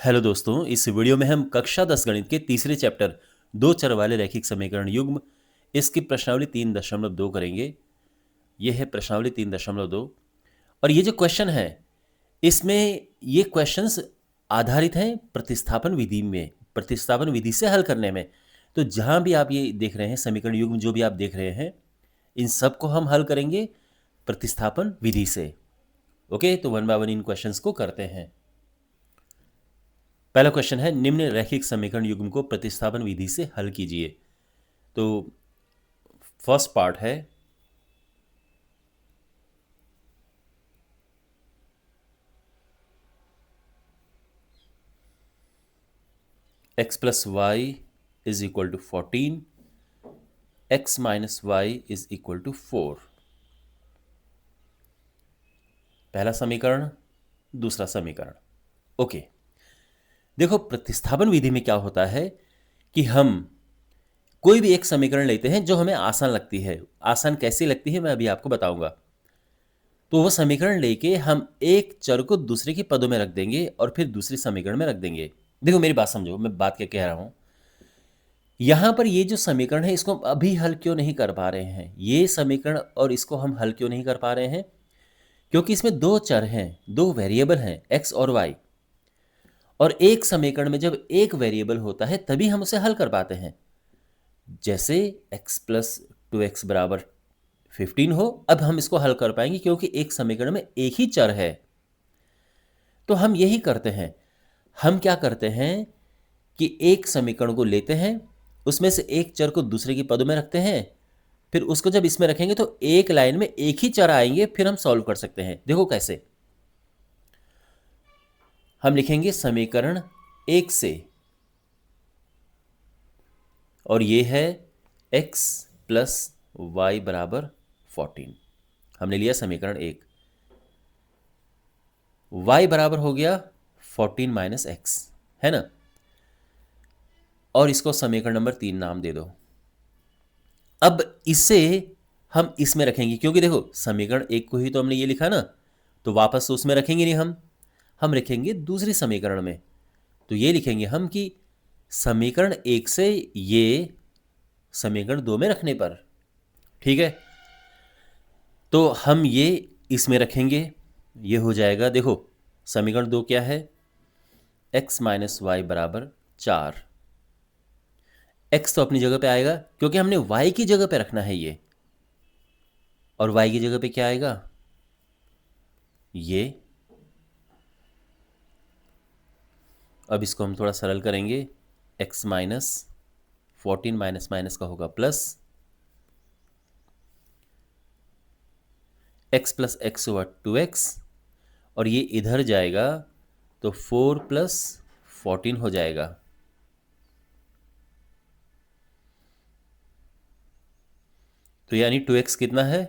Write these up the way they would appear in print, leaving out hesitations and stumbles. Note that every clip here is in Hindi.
हेलो दोस्तों, इस वीडियो में हम कक्षा 10 गणित के तीसरे चैप्टर दो चर वाले रैखिक समीकरण युग्म इसकी प्रश्नावली 3.2 करेंगे। यह है प्रश्नावली 3.2 और ये जो क्वेश्चन है इसमें ये क्वेश्चंस आधारित हैं प्रतिस्थापन विधि से हल करने में। तो जहाँ भी आप ये देख रहे हैं समीकरण युग्म जो भी आप देख रहे हैं इन सब को हम हल करेंगे प्रतिस्थापन विधि से। ओके, तो one by one in questions को करते हैं। पहला क्वेश्चन है निम्न रैखिक समीकरण युग्म को प्रतिस्थापन विधि से हल कीजिए। तो फर्स्ट पार्ट है x plus Y is equal to 14, x minus Y is equal to 4। पहला समीकरण, दूसरा समीकरण। ओके, देखो प्रतिस्थापन विधि में क्या होता है कि हम कोई भी एक समीकरण लेते हैं जो हमें आसान लगती है। आसान कैसी लगती है मैं अभी आपको बताऊंगा। तो वो समीकरण लेके हम एक चर को दूसरे के पदों में रख देंगे और फिर दूसरे समीकरण में रख देंगे। देखो मेरी बात समझो, मैं बात क्या कह रहा हूं। यहां पर ये जो समीकरण है इसको अभी हल क्यों नहीं कर पा रहे हैं, ये समीकरण और इसको हम हल क्यों नहीं कर पा रहे हैं? क्योंकि इसमें दो चर हैं, दो वेरिएबल हैं, एक्स और वाई। और एक समीकरण में जब एक वेरिएबल होता है तभी हम उसे हल कर पाते हैं। जैसे x प्लस 2x बराबर 15 हो, अब हम इसको हल कर पाएंगे क्योंकि एक समीकरण में एक ही चर है। तो हम यही करते हैं, हम क्या करते हैं कि एक समीकरण को लेते हैं, उसमें से एक चर को दूसरे के पदों में रखते हैं, फिर उसको जब इसमें रखेंगे तो एक लाइन में एक ही चर आएंगे, फिर हम सॉल्व कर सकते हैं। देखो कैसे। हम लिखेंगे समीकरण एक से, और ये है x प्लस वाई बराबर 14। हमने लिया समीकरण एक, y बराबर हो गया 14 माइनस एक्स, है ना। और इसको समीकरण नंबर 3 नाम दे दो। अब इसे हम इसमें रखेंगे क्योंकि देखो समीकरण एक को ही तो हमने ये लिखा ना, तो वापस तो उसमें रखेंगे नहीं, हम रखेंगे दूसरे समीकरण में। तो ये लिखेंगे हम कि समीकरण एक से ये समीकरण दो में रखने पर, ठीक है। तो हम ये इसमें रखेंगे, ये हो जाएगा। देखो समीकरण दो क्या है, x माइनस वाई बराबर 4। x तो अपनी जगह पे आएगा क्योंकि हमने y की जगह पे रखना है ये, और y की जगह पे क्या आएगा, ये। अब इसको हम थोड़ा सरल करेंगे, x माइनस 14 माइनस माइनस का होगा प्लस, x प्लस एक्स हुआ 2x, और ये इधर जाएगा तो 4 प्लस 14 हो जाएगा। तो यानी 2x कितना है,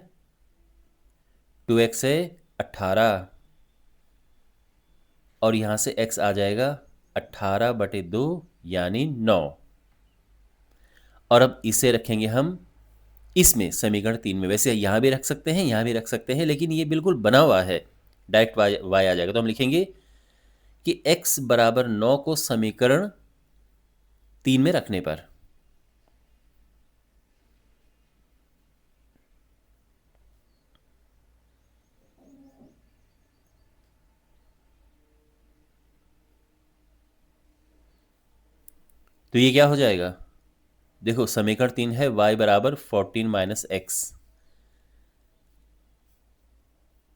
2x है 18, और यहां से x आ जाएगा 18/2 यानी 9। और अब इसे रखेंगे हम इसमें समीकरण 3 में। वैसे यहां भी रख सकते हैं, यहां भी रख सकते हैं, लेकिन ये बिल्कुल बना हुआ है, डायरेक्ट y आ जाएगा। तो हम लिखेंगे कि x बराबर 9 को समीकरण 3 में रखने पर, तो ये क्या हो जाएगा। देखो समीकरण 3 है y बराबर 14 माइनस एक्स,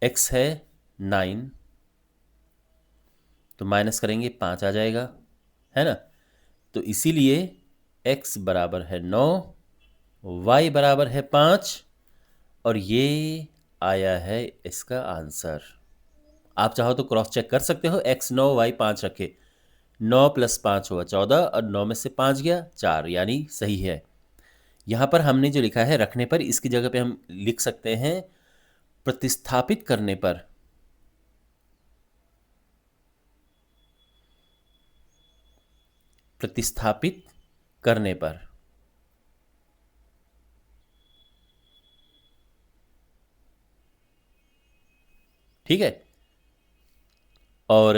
x है 9, तो माइनस करेंगे 5 आ जाएगा, है ना। तो इसीलिए x बराबर है 9, y बराबर है 5, और ये आया है इसका आंसर। आप चाहो तो क्रॉस चेक कर सकते हो, x 9 y 5 रखे, 9 प्लस 5 हुआ 14, और 9 में से 5 गया 4, यानी सही है। यहाँ पर हमने जो लिखा है रखने पर, इसकी जगह पे हम लिख सकते हैं प्रतिस्थापित करने पर। प्रतिस्थापित करने पर, ठीक है। और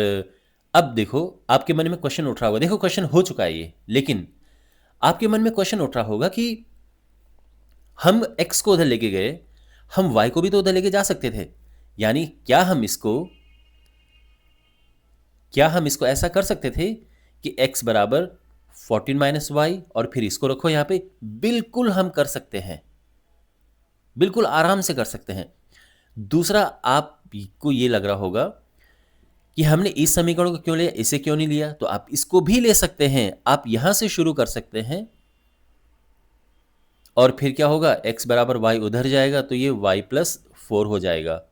अब देखो आपके मन में क्वेश्चन उठ रहा होगा, देखो क्वेश्चन हो चुका है ये, लेकिन आपके मन में क्वेश्चन उठ रहा होगा कि हम x को उधर लेके गए, हम y को भी तो उधर लेके जा सकते थे। यानी क्या हम इसको ऐसा कर सकते थे कि x बराबर 14 माइनस वाई और फिर इसको रखो यहां पे? बिल्कुल हम कर सकते हैं, बिल्कुल आराम से कर सकते हैं। दूसरा, आपको ये लग रहा होगा कि हमने इस समीकरण को क्यों लिया, इसे क्यों नहीं लिया, तो आप इसको भी ले सकते हैं। आप यहां से शुरू कर सकते हैं और फिर क्या होगा, x बराबर वाई उधर जाएगा तो ये y प्लस 4 हो जाएगा।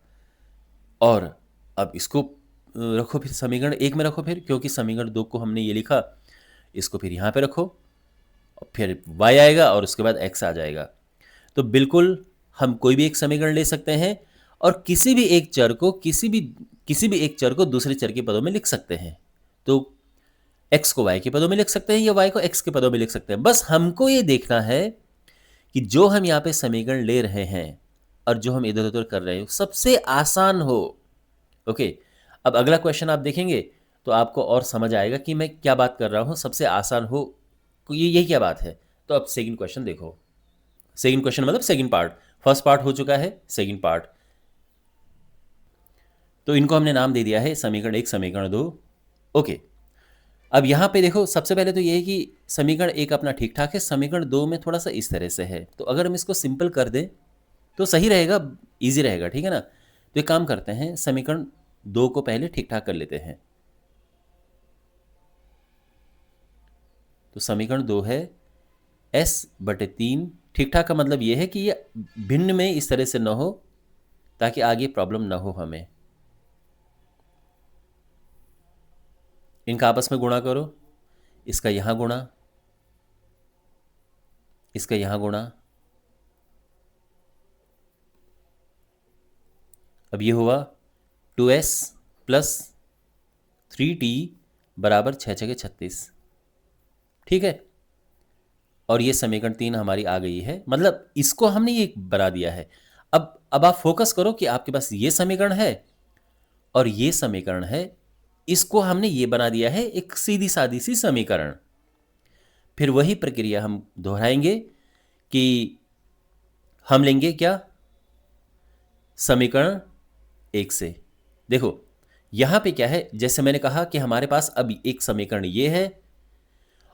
और अब इसको रखो फिर समीकरण 1 में रखो फिर, क्योंकि समीकरण 2 को हमने ये लिखा, इसको फिर यहाँ पे रखो और फिर y आएगा और उसके बाद x आ जाएगा। तो बिल्कुल हम कोई भी एक समीकरण ले सकते हैं और किसी भी एक चर को दूसरे चर के पदों में लिख सकते हैं। तो x को y के पदों में लिख सकते हैं या y को x के पदों में लिख सकते हैं। बस हमको ये देखना है कि जो हम यहाँ पे समीकरण ले रहे हैं और जो हम इधर उधर कर रहे हैं सबसे आसान हो। ओके, अब अगला क्वेश्चन आप देखेंगे तो आपको और समझ आएगा कि मैं क्या बात कर रहा हूँ, सबसे आसान हो, ये क्या बात है। तो अब सेकंड क्वेश्चन देखो, सेकंड क्वेश्चन मतलब सेकंड पार्ट, फर्स्ट पार्ट हो चुका है, सेकंड पार्ट। तो इनको हमने नाम दे दिया है समीकरण 1, समीकरण 2। ओके, अब यहाँ पे देखो सबसे पहले तो ये है कि समीकरण 1 अपना ठीक ठाक है, समीकरण 2 में थोड़ा सा इस तरह से है। तो अगर हम इसको सिंपल कर दें तो सही रहेगा, इजी रहेगा, ठीक है ना। तो एक काम करते हैं, समीकरण 2 को पहले ठीक ठाक कर लेते हैं। तो समीकरण 2 है s/3। ठीक ठाक का मतलब ये है कि ये भिन्न में इस तरह से ना हो ताकि आगे प्रॉब्लम ना हो हमें। इनका आपस में गुणा करो, इसका यहाँ गुणा, इसका यहाँ गुणा। अब ये हुआ 2s प्लस 3t बराबर 6×6 = 36, ठीक है। और ये समीकरण 3 हमारी आ गई है, मतलब इसको हमने ये बना दिया है। अब आप फोकस करो कि आपके पास ये समीकरण है और ये समीकरण है, इसको हमने ये बना दिया है एक सीधी सादी सी समीकरण। फिर वही प्रक्रिया हम दोहराएंगे कि हम लेंगे क्या, समीकरण 1 से। देखो यहां पे क्या है, जैसे मैंने कहा कि हमारे पास अब एक समीकरण ये है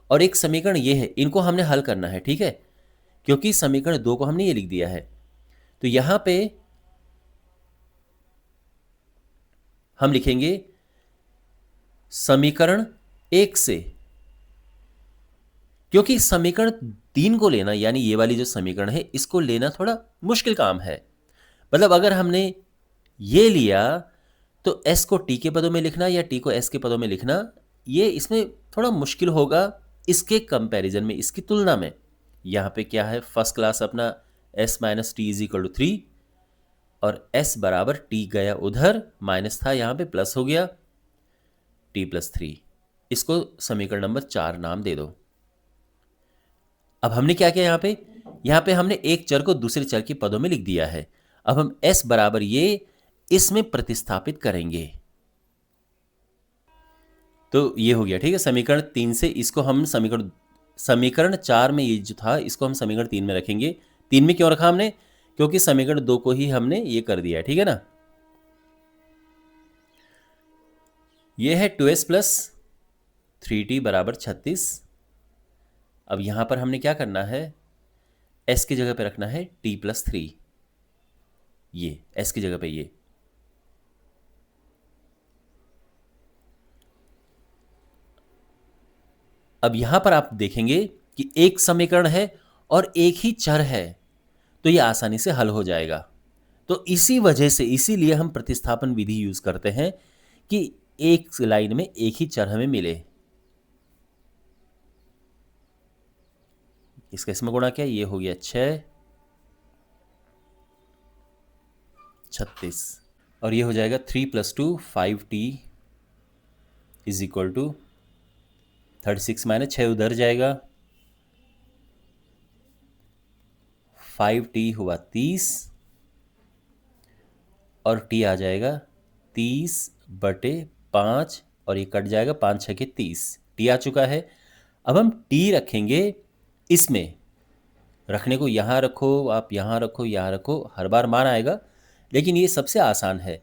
और एक समीकरण ये है, इनको हमने हल करना है, ठीक है। क्योंकि समीकरण 2 को हमने ये लिख दिया है, तो यहां पे हम लिखेंगे समीकरण 1 से, क्योंकि समीकरण 3 को लेना यानी ये वाली जो समीकरण है इसको लेना थोड़ा मुश्किल काम है। मतलब अगर हमने ये लिया तो s को t के पदों में लिखना या t को s के पदों में लिखना, ये इसमें थोड़ा मुश्किल होगा इसके कंपैरिजन में, इसकी तुलना में। यहाँ पे क्या है, फर्स्ट क्लास अपना s - t = 3 और s बराबर t गया उधर, माइनस था यहाँ पे प्लस हो गया t + 3। इसको समीकरण नंबर 4 नाम दे दो। अब हमने क्या किया, यहाँ पे हमने एक चर को दूसरे चर के पदों में लिख दिया है। अब हम s बराबर ये इसमें प्रतिस्थापित करेंगे, तो ये हो गया, ठीक है। समीकरण 3 से इसको हम समीकरण 4 में ये जो था इसको हम समीकरण 3 में रखेंगे। 3 में क्यों रखा हमने, क्योंकि समीकरण 2 को ही हमने ये कर दिया, ठीक है ना। ये है 2s प्लस 3t बराबर 36। अब यहां पर हमने क्या करना है, s की जगह पे रखना है t + 3, ये s की जगह पे ये। अब यहां पर आप देखेंगे कि एक समीकरण है और एक ही चर है, तो ये आसानी से हल हो जाएगा। तो इसी वजह से, इसीलिए हम प्रतिस्थापन विधि यूज करते हैं कि एक लाइन में एक ही चर हमें मिले। इसका इसमें गुणा क्या, ये हो गया 6 36 और ये हो जाएगा 3 + 2 5t = 36 - 6 उधर जाएगा, 5t हुआ 30 और t आ जाएगा 30/5 और ये कट जाएगा, 5 6 के 30, टी आ चुका है। अब हम टी रखेंगे इसमें, रखने को यहाँ रखो, आप यहाँ रखो, यहाँ रखो, हर बार मान आएगा। लेकिन ये सबसे आसान है,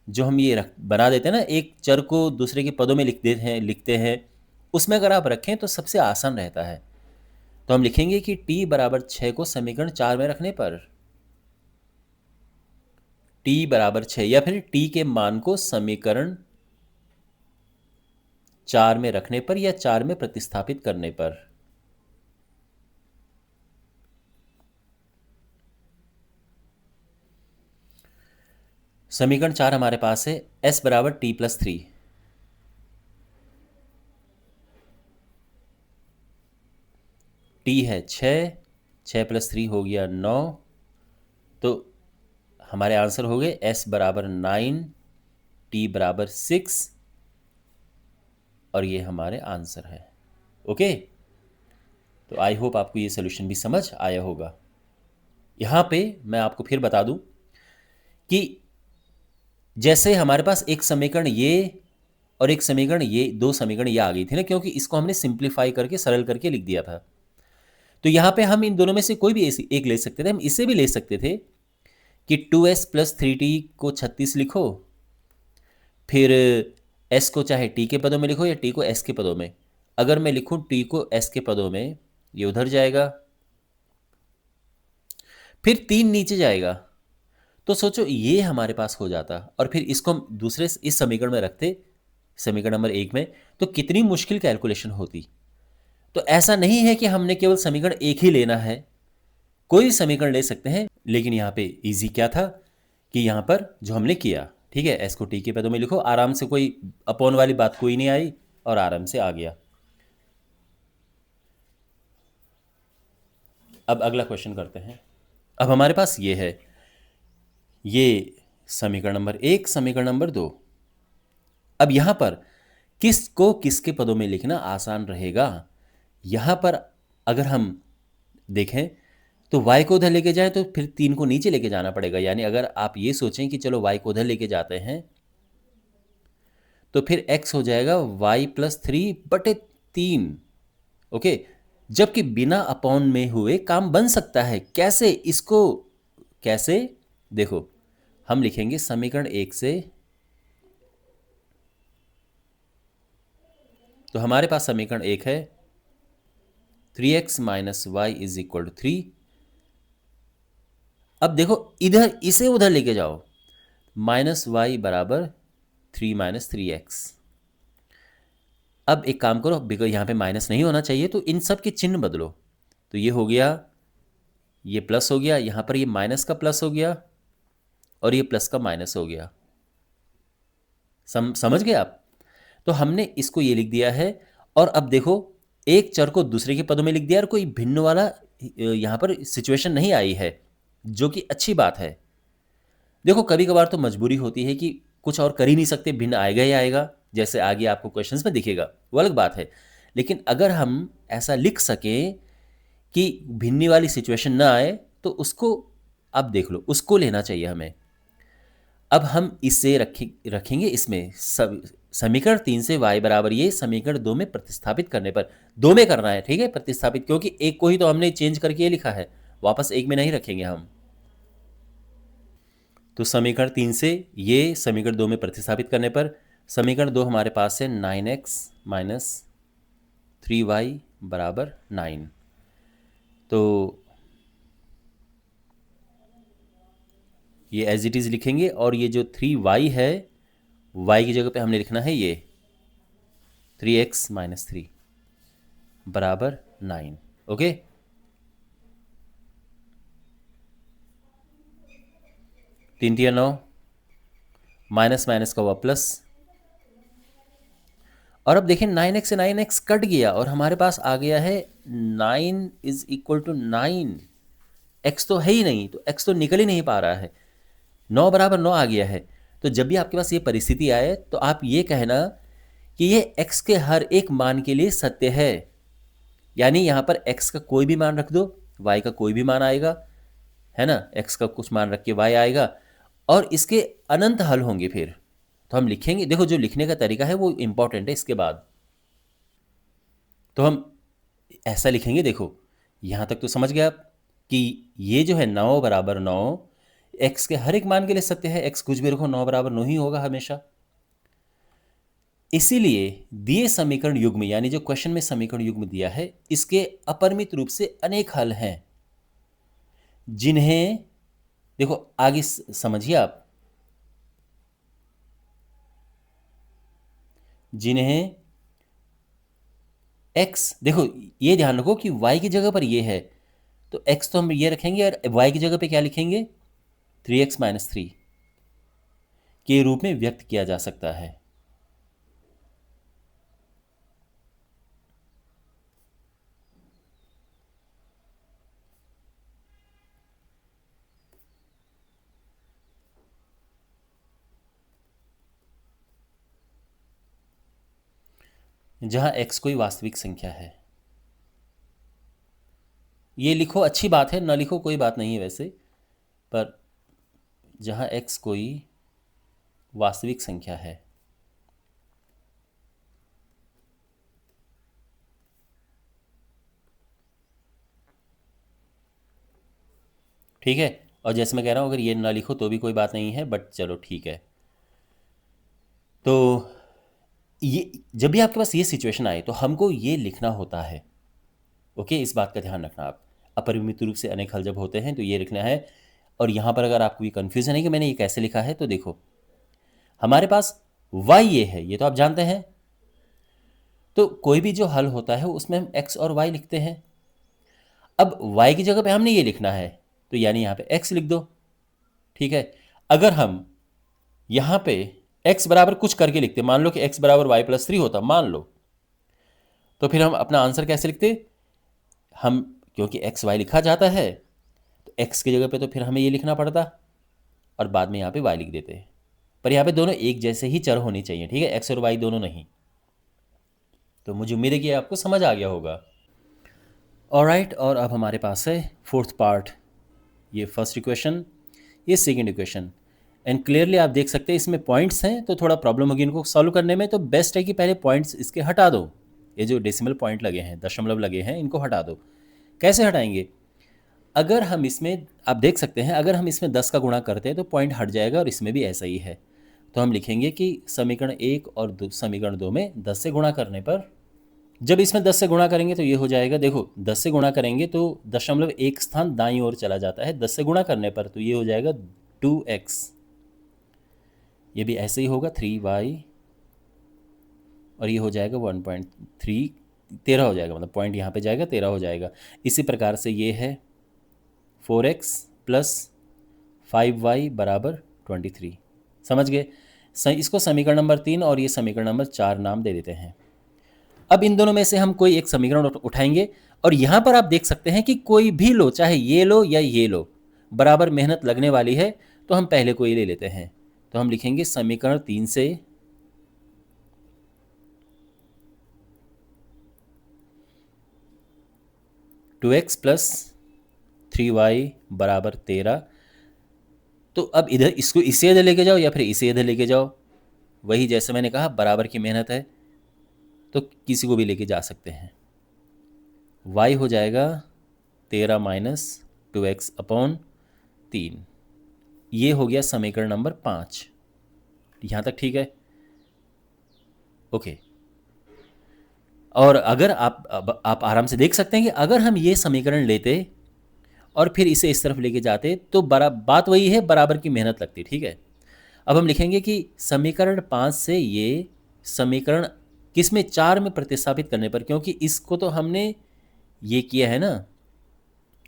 जो हम ये बना देते हैं ना, एक चर को दूसरे के पदों में लिखते हैं, उसमें अगर आप रखें तो सबसे आसान रहता है। तो हम लिखेंगे कि t बराबर 6 को समीकरण 4 में रखने पर, t बराबर 6, या फिर t के मान को समीकरण 4 में रखने पर या 4 में प्रतिस्थापित करने पर। समीकरण 4 हमारे पास है s बराबर t प्लस 3। t है 6, 6 प्लस 3 हो गया 9, तो हमारे आंसर हो गए s बराबर 9, t बराबर 6, और ये हमारे आंसर है। ओके, तो आई होप आपको ये सोल्यूशन भी समझ आया होगा। यहाँ पे मैं आपको फिर बता दूं कि जैसे हमारे पास एक समीकरण ये और एक समीकरण ये, दो समीकरण ये आ गई थी ना, क्योंकि इसको हमने सिंप्लीफाई करके सरल करके लिख दिया था। तो यहाँ पे हम इन दोनों में से कोई भी एक ले सकते थे। हम इसे भी ले सकते थे कि 2s प्लस 3t को 36 लिखो, फिर s को चाहे t के पदों में लिखो या t को s के पदों में। अगर मैं लिखूं t को s के पदों में, ये उधर जाएगा, फिर 3 नीचे जाएगा, तो सोचो ये हमारे पास हो जाता, और फिर इसको हम दूसरे इस समीकरण में रखते, समीकरण नंबर 1 में, तो कितनी मुश्किल कैलकुलेशन होती। तो ऐसा नहीं है कि हमने केवल समीकरण एक ही लेना है, कोई भी समीकरण ले सकते हैं। लेकिन यहाँ पे इजी क्या था कि यहाँ पर जो हमने किया, ठीक है, एस को टी के पदों में लिखो, आराम से, कोई अपॉन वाली बात कोई नहीं आई, और आराम से आ गया। अब अगला क्वेश्चन करते हैं। अब हमारे पास ये है, ये समीकरण नंबर 1, समीकरण नंबर 2। अब यहाँ पर किसको किसके पदों में लिखना आसान रहेगा। यहाँ पर अगर हम देखें तो y को उधर लेके जाए तो फिर 3 को नीचे लेके जाना पड़ेगा। यानी अगर आप ये सोचें कि चलो y को उधर लेके जाते हैं, तो फिर x हो जाएगा y प्लस 3/3। ओके, जबकि बिना अपॉन में हुए काम बन सकता है। कैसे, इसको कैसे, देखो, हम लिखेंगे समीकरण 1 से, तो हमारे पास समीकरण 1 है 3x minus Y is equal to 3। अब देखो, इधर इसे उधर लेके जाओ, माइनस वाई बराबर 3 माइनस 3x। अब एक काम करो, बिकॉज यहाँ पे माइनस नहीं होना चाहिए, तो इन सब के चिन्ह बदलो। तो ये हो गया, ये प्लस हो गया, यहाँ पर ये माइनस का प्लस हो गया, और ये प्लस का माइनस हो गया। समझ गए आप। तो हमने इसको ये लिख दिया है, और अब देखो, एक चर को दूसरे के पदों में लिख दिया, और कोई भिन्न वाला यहाँ पर सिचुएशन नहीं आई है, जो कि अच्छी बात है। देखो, कभी कभार तो मजबूरी होती है कि कुछ और कर ही नहीं सकते, भिन्न आएगा ही आएगा, जैसे आगे आपको क्वेश्चंस में दिखेगा, वो अलग बात है। लेकिन अगर हम ऐसा लिख सकें कि भिन्नी वाली सिचुएशन ना आए, तो उसको अब देख लो, उसको लेना चाहिए हमें। अब हम इसे रखेंगे इसमें, समीकरण 3 से y बराबर ये समीकरण 2 में प्रतिस्थापित करने पर, 2 में करना है, ठीक है, प्रतिस्थापित, क्योंकि एक को ही तो हमने चेंज करके ये लिखा है, वापस एक में नहीं रखेंगे हम। तो समीकरण 3 से ये समीकरण 2 में प्रतिस्थापित करने पर समीकरण 2 हमारे पास है 9x माइनस 3y बराबर 9। तो ये एज इट इज़ लिखेंगे, और ये जो 3y है, y की जगह पे हमने लिखना है ये 3x माइनस 3 बराबर 9। ओके, तीन तिया 9, माइनस माइनस का हुआ प्लस, और अब देखें 9x से 9x कट गया, और हमारे पास आ गया है 9 इज इक्वल टू 9। x तो है ही नहीं, तो x तो निकल ही नहीं पा रहा है, 9 बराबर 9 आ गया है। तो जब भी आपके पास ये परिस्थिति आए, तो आप ये कहना कि ये x के हर एक मान के लिए सत्य है। यानी यहाँ पर x का कोई भी मान रख दो, y का कोई भी मान आएगा, है ना, x का कुछ मान रख के y आएगा, और इसके अनंत हल होंगे फिर। तो हम लिखेंगे, देखो जो लिखने का तरीका है वो इंपॉर्टेंट है इसके बाद। तो हम ऐसा लिखेंगे, देखो यहाँ तक तो समझ गए आप कि ये जो है 9 बराबर 9 एक्स के हर एक मान के लिए सत्य है। एक्स कुछ भी रखो 9 बराबर 9 ही होगा हमेशा। इसीलिए दिए समीकरण युग्म, यानी जो क्वेश्चन में समीकरण युग्म दिया है, इसके अपरिमित रूप से अनेक हल हैं, जिन्हें देखो आगे समझिए आप, जिन्हें x, देखो ये ध्यान रखो कि y की जगह पर ये है, तो x तो हम ये रखेंगे और y की जगह पे क्या लिखेंगे, 3x-3 के रूप में व्यक्त किया जा सकता है। जहां x कोई वास्तविक संख्या है। ये लिखो, अच्छी बात है, ना लिखो कोई बात नहीं है वैसे, पर जहां x कोई वास्तविक संख्या है। ठीक है, और जैसे मैं कह रहा हूं अगर ये ना लिखो तो भी कोई बात नहीं है, बट चलो ठीक है। तो ये जब भी आपके पास ये सिचुएशन आए तो हमको ये लिखना होता है। ओके, इस बात का ध्यान रखना आप, अपरिमित रूप से अनेक हल जब होते हैं तो ये लिखना है। और यहाँ पर अगर आपको ये कन्फ्यूजन है कि मैंने ये कैसे लिखा है, तो देखो हमारे पास y ये है, ये तो आप जानते हैं। तो कोई भी जो हल होता है उसमें हम x और y लिखते हैं। अब y की जगह पे हमने ये लिखना है, तो यानी यहाँ पे x लिख दो। ठीक है, अगर हम यहाँ पे x बराबर कुछ करके लिखते, मान लो कि x बराबर y+3 होता, मान लो, तो फिर हम अपना आंसर कैसे लिखते, हम क्योंकि एक्स वाई लिखा जाता है तो एक्स की जगह पे तो फिर हमें ये लिखना पड़ता, और बाद में यहाँ पे वाई लिख देते हैं। पर यहाँ पे दोनों एक जैसे ही चर होनी चाहिए, ठीक है, एक्स और वाई दोनों नहीं। तो मुझे उम्मीद है कि आपको समझ आ गया होगा। ऑलराइट, और अब हमारे पास है फोर्थ पार्ट, ये फर्स्ट इक्वेशन, ये सेकेंड इक्वेशन। एंड क्लियरली आप देख सकते हैं इसमें पॉइंट्स हैं, तो थोड़ा प्रॉब्लम होगी इनको सॉल्व करने में। तो बेस्ट है कि पहले पॉइंट्स इसके हटा दो, ये जो डेसिमल पॉइंट लगे हैं, दशमलव लगे हैं, इनको हटा दो। कैसे हटाएंगे, अगर हम इसमें, आप देख सकते हैं अगर हम इसमें 10 का गुणा करते हैं तो पॉइंट हट जाएगा, और इसमें भी ऐसा ही है। तो हम लिखेंगे कि समीकरण 1 और समीकरण 2 में 10 से गुणा करने पर, जब इसमें 10 से गुणा करेंगे तो ये हो जाएगा, देखो 10 से गुणा करेंगे तो दशमलव एक स्थान दाईं ओर चला जाता है, 10 से गुणा करने पर तो ये हो जाएगा 2x। ये भी ऐसे ही होगा 3y, और ये हो जाएगा 1.3, 13 हो जाएगा, मतलब पॉइंट यहाँ पे जाएगा 13 हो जाएगा। इसी प्रकार से ये है 4x प्लस 5y बराबर 23। समझ गए, इसको समीकरण नंबर 3 और ये समीकरण नंबर 4 नाम दे देते हैं। अब इन दोनों में से हम कोई एक समीकरण उठाएंगे, और यहाँ पर आप देख सकते हैं कि कोई भी लो, चाहे ये लो या ये लो, बराबर मेहनत लगने वाली है, तो हम पहले कोई ले लेते हैं। तो हम लिखेंगे समीकरण 3 से 2x प्लस 3y बराबर 13। तो अब इधर इसको इसे इधर लेके जाओ या फिर इसे इधर लेके जाओ, वही जैसे मैंने कहा बराबर की मेहनत है, तो किसी को भी लेके जा सकते हैं। y हो जाएगा 13 माइनस 2x अपॉन 3। ये हो गया समीकरण नंबर 5। यहाँ तक ठीक है, ओके। और अगर आप आराम से देख सकते हैं कि अगर हम ये समीकरण लेते और फिर इसे इस तरफ लेके जाते तो बात वही है, बराबर की मेहनत लगती, ठीक है। अब हम लिखेंगे कि समीकरण 5 से ये समीकरण किस में, 4 में प्रतिस्थापित करने पर, क्योंकि इसको तो हमने ये किया है ना,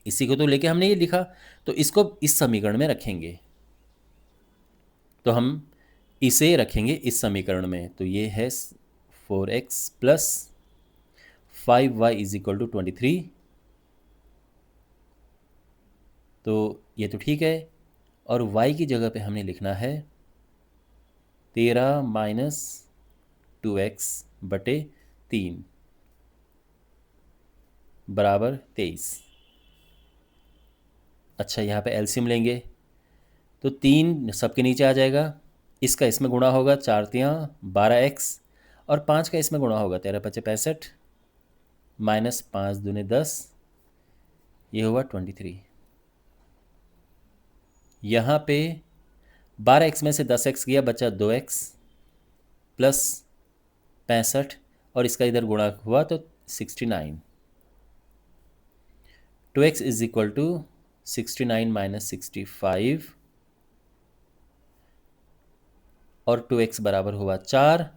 इसी को तो लेके हमने ये लिखा, तो इसको इस समीकरण में रखेंगे। तो हम इसे रखेंगे इस समीकरण में, तो ये है 4x plus 5y is equal to 23। तो ये तो ठीक है, और y की जगह पे हमने लिखना है 13 माइनस 2x बटे 3 बराबर 23। अच्छा, यहाँ पे एलसीएम लेंगे तो 3 सबके नीचे आ जाएगा, इसका इसमें गुणा होगा 4×3 = 12x, और 5 का इसमें गुणा होगा 13×5 = 65 माइनस 5×2 = 10, ये हुआ 23। यहाँ पे 12x में से 10x गया, बचा 2x प्लस 65, और इसका इधर गुणा हुआ तो 69। 2x = 69 - 65, और 2x बराबर हुआ 4,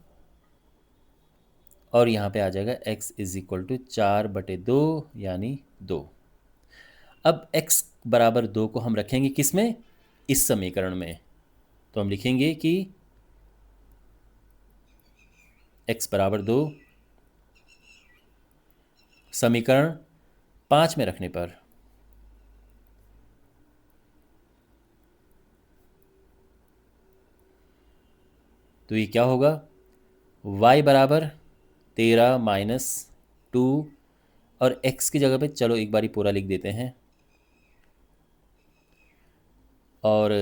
और यहाँ पे आ जाएगा x = 4/2 यानी 2। अब x बराबर 2 को हम रखेंगे किस में, इस समीकरण में, तो हम लिखेंगे कि x बराबर 2 समीकरण 5 में रखने पर तो ये क्या होगा, y बराबर 13 - 2, और x की जगह पे चलो एक बारी पूरा लिख देते हैं, और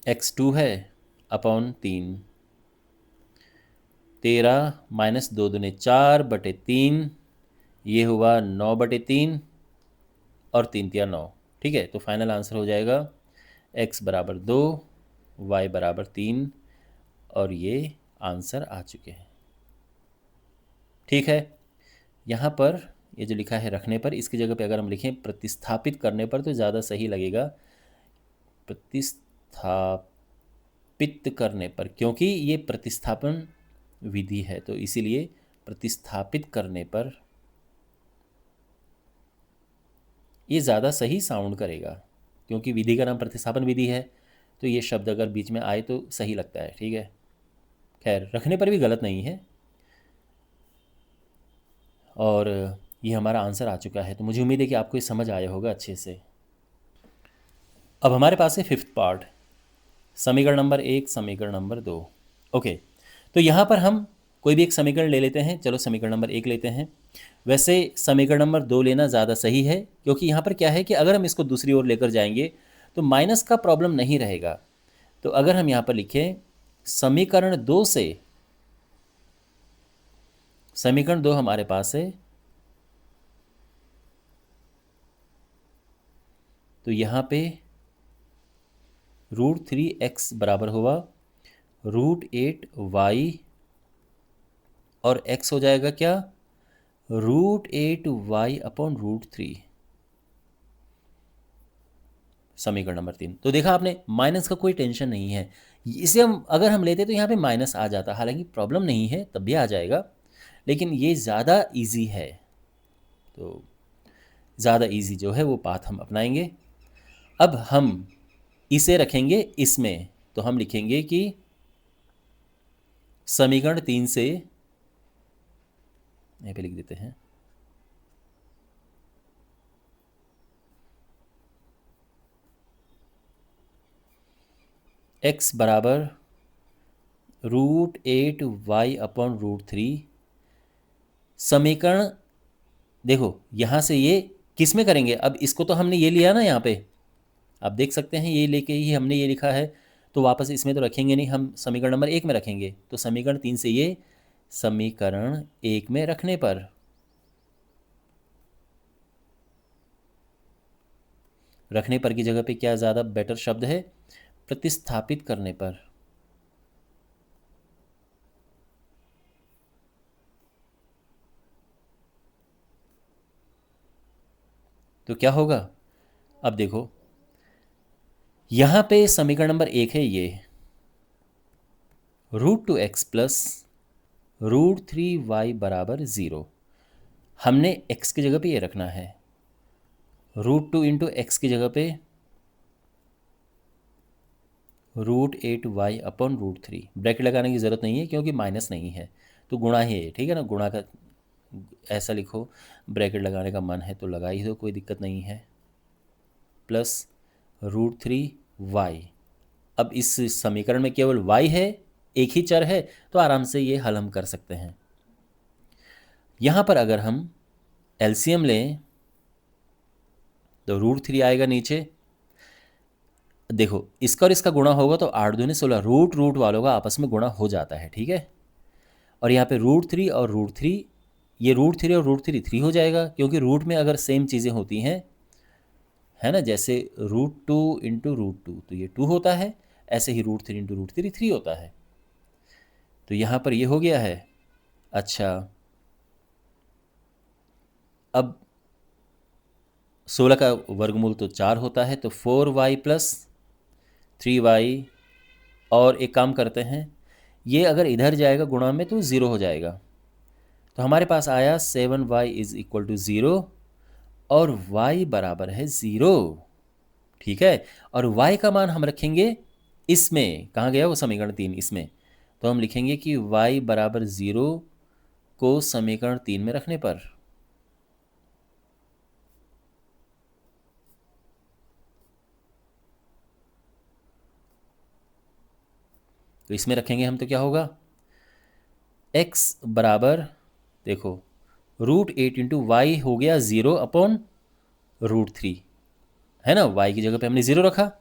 x2 है अपॉन 3, 13 - 2 दूने 4/3, ये हुआ 9/3, और 3×3 = 9। ठीक है, तो फाइनल आंसर हो जाएगा x बराबर 2, y बराबर 3, और ये आंसर आ चुके हैं। ठीक है, यहाँ पर ये जो लिखा है रखने पर, इसकी जगह पे अगर हम लिखें प्रतिस्थापित करने पर तो ज़्यादा सही लगेगा, प्रतिस्थापित करने पर, क्योंकि ये प्रतिस्थापन विधि है, तो इसीलिए प्रतिस्थापित करने पर ये ज़्यादा सही साउंड करेगा, क्योंकि विधि का नाम प्रतिस्थापन विधि है, तो ये शब्द अगर बीच में आए तो सही लगता है। ठीक है, खैर रखने पर भी गलत नहीं है, और ये हमारा आंसर आ चुका है। तो मुझे उम्मीद है कि आपको ये समझ आया होगा अच्छे से। अब हमारे पास है 5th पार्ट, समीकरण नंबर 1, समीकरण नंबर 2। ओके, तो यहाँ पर हम कोई भी एक समीकरण ले लेते हैं। चलो समीकरण नंबर 1 लेते हैं। वैसे समीकरण नंबर 2 लेना ज़्यादा सही है, क्योंकि यहाँ पर क्या है कि अगर हम इसको दूसरी ओर लेकर जाएंगे तो माइनस का प्रॉब्लम नहीं रहेगा। तो अगर हम यहाँ पर लिखें समीकरण 2 से, समीकरण 2 हमारे पास है, तो यहाँ पे √3x बराबर हुआ √8y, और x हो जाएगा क्या, √8y/√3, समीकरण नंबर 3। तो देखा आपने, माइनस का कोई टेंशन नहीं है। इसे हम अगर हम लेते तो यहाँ पे माइनस आ जाता, हालांकि प्रॉब्लम नहीं है, तब भी आ जाएगा, लेकिन ये ज़्यादा इजी है, तो ज़्यादा इजी जो है वो पाथ हम अपनाएंगे। अब हम इसे रखेंगे इसमें, तो हम लिखेंगे कि समीकरण 3 से, यहाँ पे लिख देते हैं x बराबर √8y/√3, समीकरण, देखो यहाँ से ये किस में करेंगे, अब इसको तो हमने ये लिया ना, यहाँ पे आप देख सकते हैं ये लेके ही हमने ये लिखा है, तो वापस इसमें तो रखेंगे नहीं, हम समीकरण नंबर 1 में रखेंगे। तो समीकरण 3 से ये समीकरण 1 में रखने पर, रखने पर की जगह पे क्या ज़्यादा बेटर शब्द है, प्रतिस्थापित करने पर। तो क्या होगा, अब देखो यहाँ पे समीकरण नंबर 1 है ये √2x प्लस √3y बराबर 0। हमने x की जगह पे ये रखना है, √2 इंटू एक्स की जगह पे √8y/√3। ब्रैकेट लगाने की ज़रूरत नहीं है क्योंकि माइनस नहीं है, तो गुणा ही है। ठीक है ना, गुणा का ऐसा लिखो, ब्रैकेट लगाने का मन है तो लगा ही दो, कोई दिक्कत नहीं है, प्लस √3y। अब इस समीकरण में केवल y है, एक ही चर है, तो आराम से ये हल हम कर सकते हैं। यहाँ पर अगर हम एलसीएम लें तो √3 आएगा नीचे, देखो इसका और इसका गुणा होगा तो 8 दूनी 16, रूट रूट वालों का आपस में गुणा हो जाता है, ठीक है। और यहाँ पे √3 और √3, ये √3 और √3 3 हो जाएगा, क्योंकि रूट में अगर सेम चीज़ें होती हैं, है ना, जैसे √2 इंटू √2 तो ये 2 होता है, ऐसे ही √3 इंटू √3 3 होता है। तो यहाँ पर ये हो गया है। अच्छा, अब 16 का वर्गमूल तो 4 होता है, तो 4y प्लस 3y, और एक काम करते हैं, ये अगर इधर जाएगा गुणा में तो 0 हो जाएगा। तो हमारे पास आया 7y इज इक्वल टू 0, और y बराबर है 0, ठीक है। और y का मान हम रखेंगे इसमें, कहाँ गया वो समीकरण 3, इसमें। तो हम लिखेंगे कि y बराबर 0 को समीकरण 3 में रखने पर, तो इसमें रखेंगे हम तो क्या होगा, x बराबर, देखो √8 इंटू वाई हो गया 0 अपॉन √3, है ना। y की जगह पे हमने 0 रखा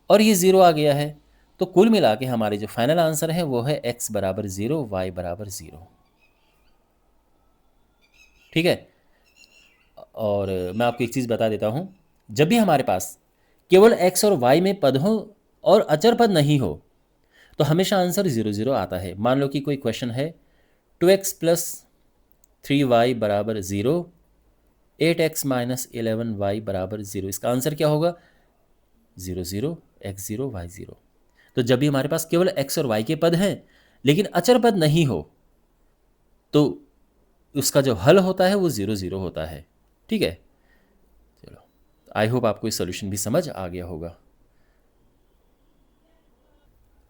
और ये 0 आ गया है। तो कुल मिला के हमारे जो फाइनल आंसर है वो है x बराबर 0, y बराबर 0, ठीक है। और मैं आपको एक चीज़ बता देता हूँ, जब भी हमारे पास केवल x और y में पद हो और अचर पद नहीं हो तो हमेशा आंसर 0 0 आता है। मान लो कि कोई क्वेश्चन है 2x प्लस 3y बराबर 0, 8x माइनस 11y बराबर 0, इसका आंसर क्या होगा, 0 0 x 0 y 0। तो जब भी हमारे पास केवल x और y के पद हैं लेकिन अचर पद नहीं हो तो उसका जो हल होता है वो 0 0 होता है, ठीक है। चलो, आई होप आपको इस सोल्यूशन भी समझ आ गया होगा।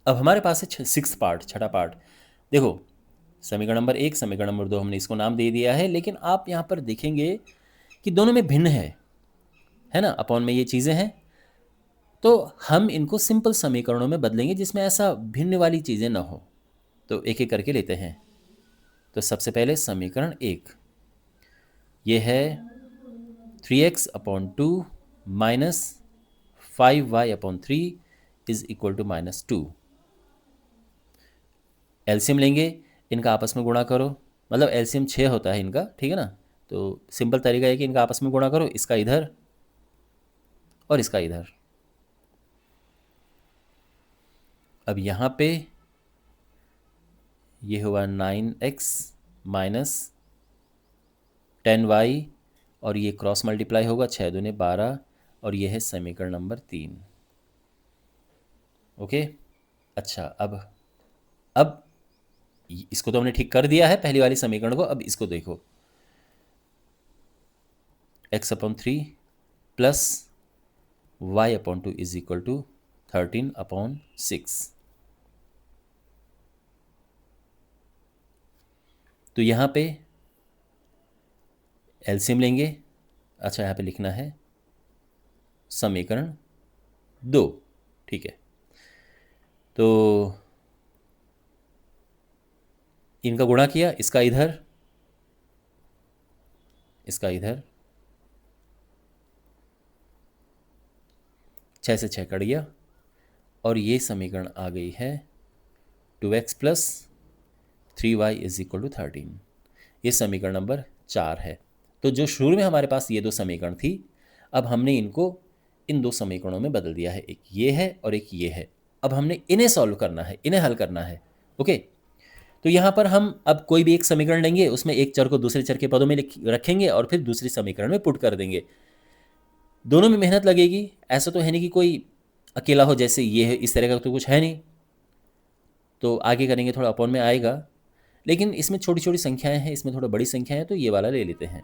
अब हमारे पास है सिक्स्थ पार्ट, छठा पार्ट। देखो समीकरण नंबर 1, समीकरण नंबर 2 हमने इसको नाम दे दिया है, लेकिन आप यहाँ पर देखेंगे कि दोनों में भिन्न है ना, अपॉन में ये चीज़ें हैं। तो हम इनको सिंपल समीकरणों में बदलेंगे जिसमें ऐसा भिन्न वाली चीज़ें ना हो। तो एक एक करके लेते हैं। तो सबसे पहले समीकरण 1, ये है 3x upon 2 minus 5y upon 3 is equal to -2। LCM लेंगे, इनका आपस में गुणा करो, मतलब एलसीएम 6 होता है इनका, ठीक है ना। तो सिंपल तरीका है कि इनका आपस में गुणा करो, इसका इधर और इसका इधर। अब यहाँ पे ये हुआ 9x माइनस 10y, और ये क्रॉस मल्टीप्लाई होगा, 6 दूने 12, और ये है समीकरण नंबर 3। ओके। अच्छा, अब इसको तो हमने ठीक कर दिया है पहली वाली समीकरण को। अब इसको देखो, x upon 3 plus y upon 2 is equal to 13 upon 6। तो यहाँ पे एलसीएम लेंगे। अच्छा, यहाँ पे लिखना है समीकरण 2, ठीक है। तो इनका गुणा किया, इसका इधर, इसका इधर, 6 से 6 कट गया, और ये समीकरण आ गई है 2x plus 3y is equal to 13। ये समीकरण नंबर 4 है। तो जो शुरू में हमारे पास ये दो समीकरण थी, अब हमने इनको इन दो समीकरणों में बदल दिया है, एक ये है और एक ये है। अब हमने इन्हें सॉल्व करना है, इन्हें हल करना है। ओके। तो यहाँ पर हम अब कोई भी एक समीकरण लेंगे, उसमें एक चर को दूसरे चर के पदों में रखेंगे और फिर दूसरे समीकरण में पुट कर देंगे। दोनों में मेहनत लगेगी, ऐसा तो है नहीं कि कोई अकेला हो जैसे ये है, इस तरह का तो कुछ है नहीं। तो आगे करेंगे, थोड़ा अपॉन में आएगा, लेकिन इसमें छोटी छोटी संख्याएं हैं, इसमें थोड़ा बड़ी संख्याएं हैं, तो ये वाला ले लेते हैं।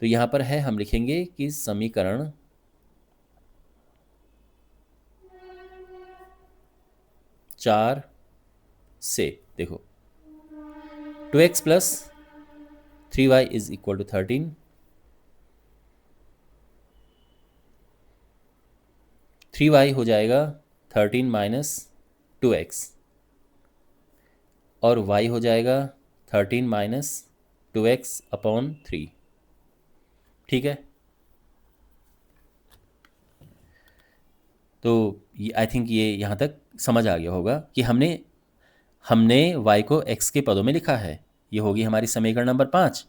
तो यहाँ पर है, हम लिखेंगे कि समीकरण 4 से, देखो 2x plus 3y is equal to 13, 3y हो जाएगा 13 माइनस 2x, और y हो जाएगा 13 माइनस 2x अपॉन 3, ठीक है। तो आई थिंक ये यहाँ तक समझ आ गया होगा कि हमने हमने y को x के पदों में लिखा है। ये होगी हमारी समीकरण नंबर 5।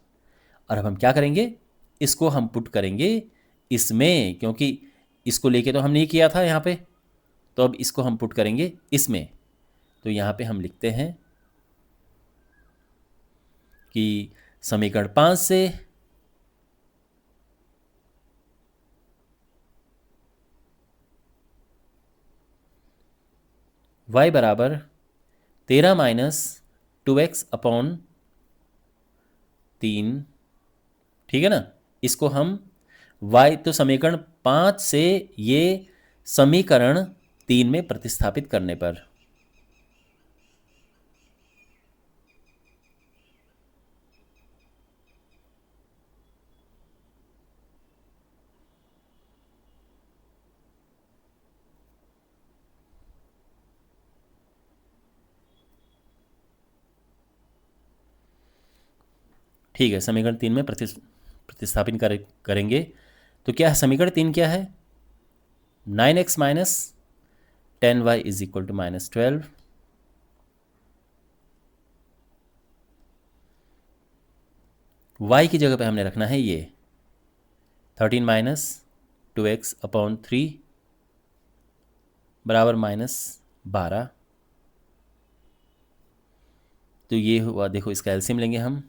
और अब हम क्या करेंगे, इसको हम पुट करेंगे इसमें, क्योंकि इसको लेके तो हमने ये किया था यहाँ पे, तो अब इसको हम पुट करेंगे इसमें। तो यहाँ पे हम लिखते हैं कि समीकरण 5 से y बराबर 13 माइनस 2x अपॉन 3, ठीक है ना। इसको हम y, तो समीकरण 5 से ये समीकरण 3 में प्रतिस्थापित करने पर ठीक है, समीकरण 3 में प्रतिस्थापित करेंगे। तो क्या है समीकरण 3, क्या है, 9x minus 10y is equal to -12। y की जगह पे हमने रखना है ये 13 माइनस 2x अपॉन 3 बराबर -12। तो ये हुआ, देखो इसका एलसीएम लेंगे हम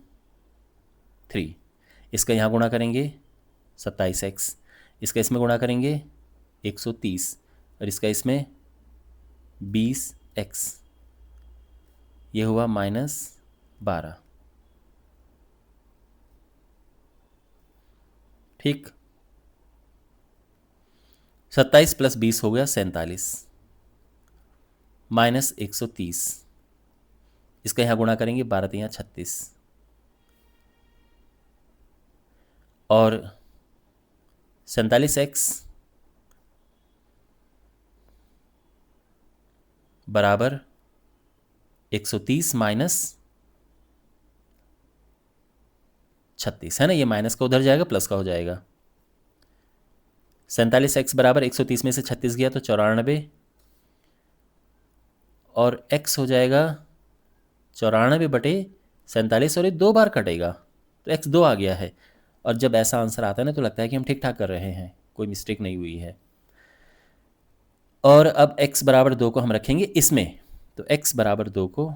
3, इसका यहाँ गुणा करेंगे 27x, इसका इसमें गुणा करेंगे 130, और इसका इसमें 20x, ये हुआ -12। ठीक, 27 + 20 हो गया 47 माइनस 130, इसका यहाँ गुणा करेंगे 12 × 36, और 47x बराबर 130 माइनस 36 है ना। ये माइनस का उधर जाएगा, प्लस का हो जाएगा। 47x बराबर 130 में से 36 गया तो 94, और x हो जाएगा 94/47, और ये 2 बार कटेगा तो x 2 आ गया है। और जब ऐसा आंसर आता है ना तो लगता है कि हम ठीक ठाक कर रहे हैं, कोई मिस्टेक नहीं हुई है। और अब x बराबर 2 को हम रखेंगे इसमें, तो x बराबर 2 को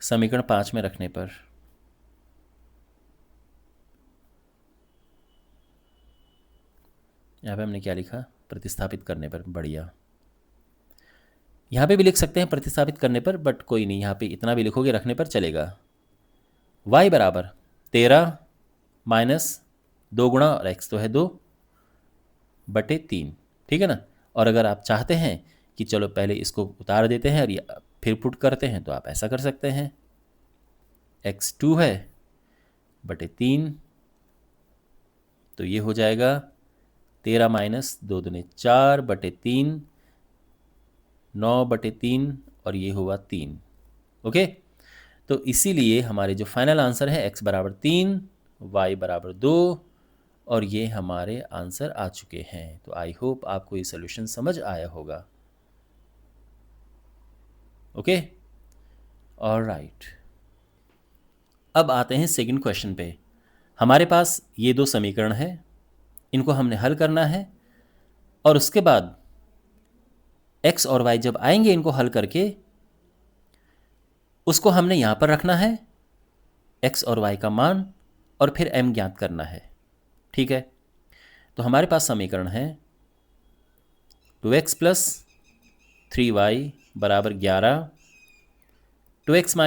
समीकरण 5 में रखने पर यहाँ पे हमने क्या लिखा, प्रतिस्थापित करने पर। बढ़िया, यहाँ पे भी लिख सकते हैं प्रतिस्थापित करने पर, बट कोई नहीं, यहाँ पे इतना भी लिखोगे रखने पर चलेगा। y बराबर 13 माइनस 2 गुणा, और x तो है 2/3, ठीक है ना। और अगर आप चाहते हैं कि चलो पहले इसको उतार देते हैं और ये फिर पुट करते हैं, तो आप ऐसा कर सकते हैं। x 2 है बटे 3, तो ये हो जाएगा 13 माइनस 2 दूनी 4/3, 9/3, और ये हुआ 3। ओके, तो इसीलिए हमारे जो फाइनल आंसर है x बराबर 3, y बराबर 2, और ये हमारे आंसर आ चुके हैं। तो आई होप आपको ये सोल्यूशन समझ आया होगा। ओके, ऑलराइट, अब आते हैं सेकंड क्वेश्चन पे। हमारे पास ये 2 समीकरण हैं, इनको हमने हल करना है, और उसके बाद x और y जब आएंगे इनको हल करके, उसको हमने यहाँ पर रखना है x और y का मान, और फिर m ज्ञात करना है। ठीक है, तो हमारे पास समीकरण है 2x + 3y बराबर 11, 2x -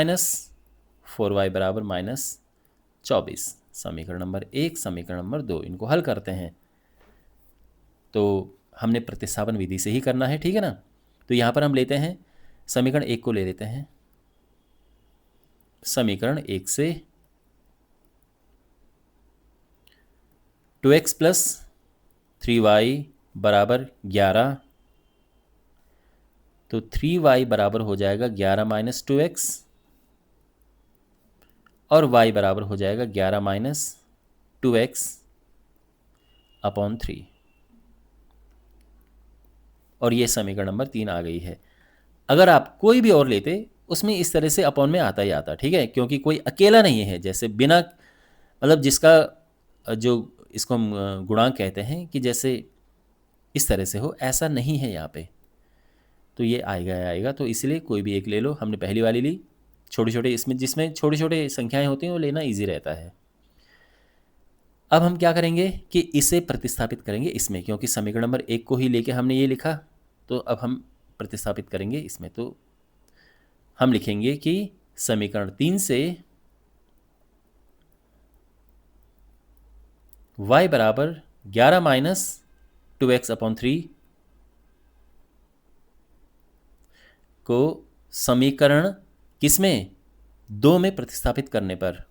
4y बराबर -24। समीकरण नंबर 1, समीकरण नंबर 2, इनको हल करते हैं। तो हमने प्रतिस्थापन विधि से ही करना है, ठीक है ना। तो यहाँ पर हम लेते हैं समीकरण 1 को ले लेते हैं। समीकरण 1 से 2x + 3y बराबर 11, तो 3y बराबर हो जाएगा 11 - 2x, और y बराबर हो जाएगा 11 - 2x, अपॉन 3, और ये समीकरण नंबर 3 आ गई है। अगर आप कोई भी और लेते उसमें इस तरह से अपॉन में आता ही आता, ठीक है, क्योंकि कोई अकेला नहीं है, जैसे बिना मतलब जिसका जो इसको हम गुणांक कहते हैं कि जैसे इस तरह से हो, ऐसा नहीं है यहाँ पे, तो ये आएगा। तो इसलिए कोई भी एक ले लो। हमने पहली वाली ली, छोटे छोटे, इसमें जिसमें छोटे छोटे संख्याएं होती हैं वो लेना ईजी रहता है। अब हम क्या करेंगे कि इसे प्रतिस्थापित करेंगे इसमें, क्योंकि समीकरण नंबर 1 को ही लेके हमने ये लिखा, तो अब हम प्रतिस्थापित करेंगे इसमें। तो हम लिखेंगे कि समीकरण 3 से y बराबर 11 माइनस 2x अपॉन 3 को समीकरण किसमें, 2 में प्रतिस्थापित करने पर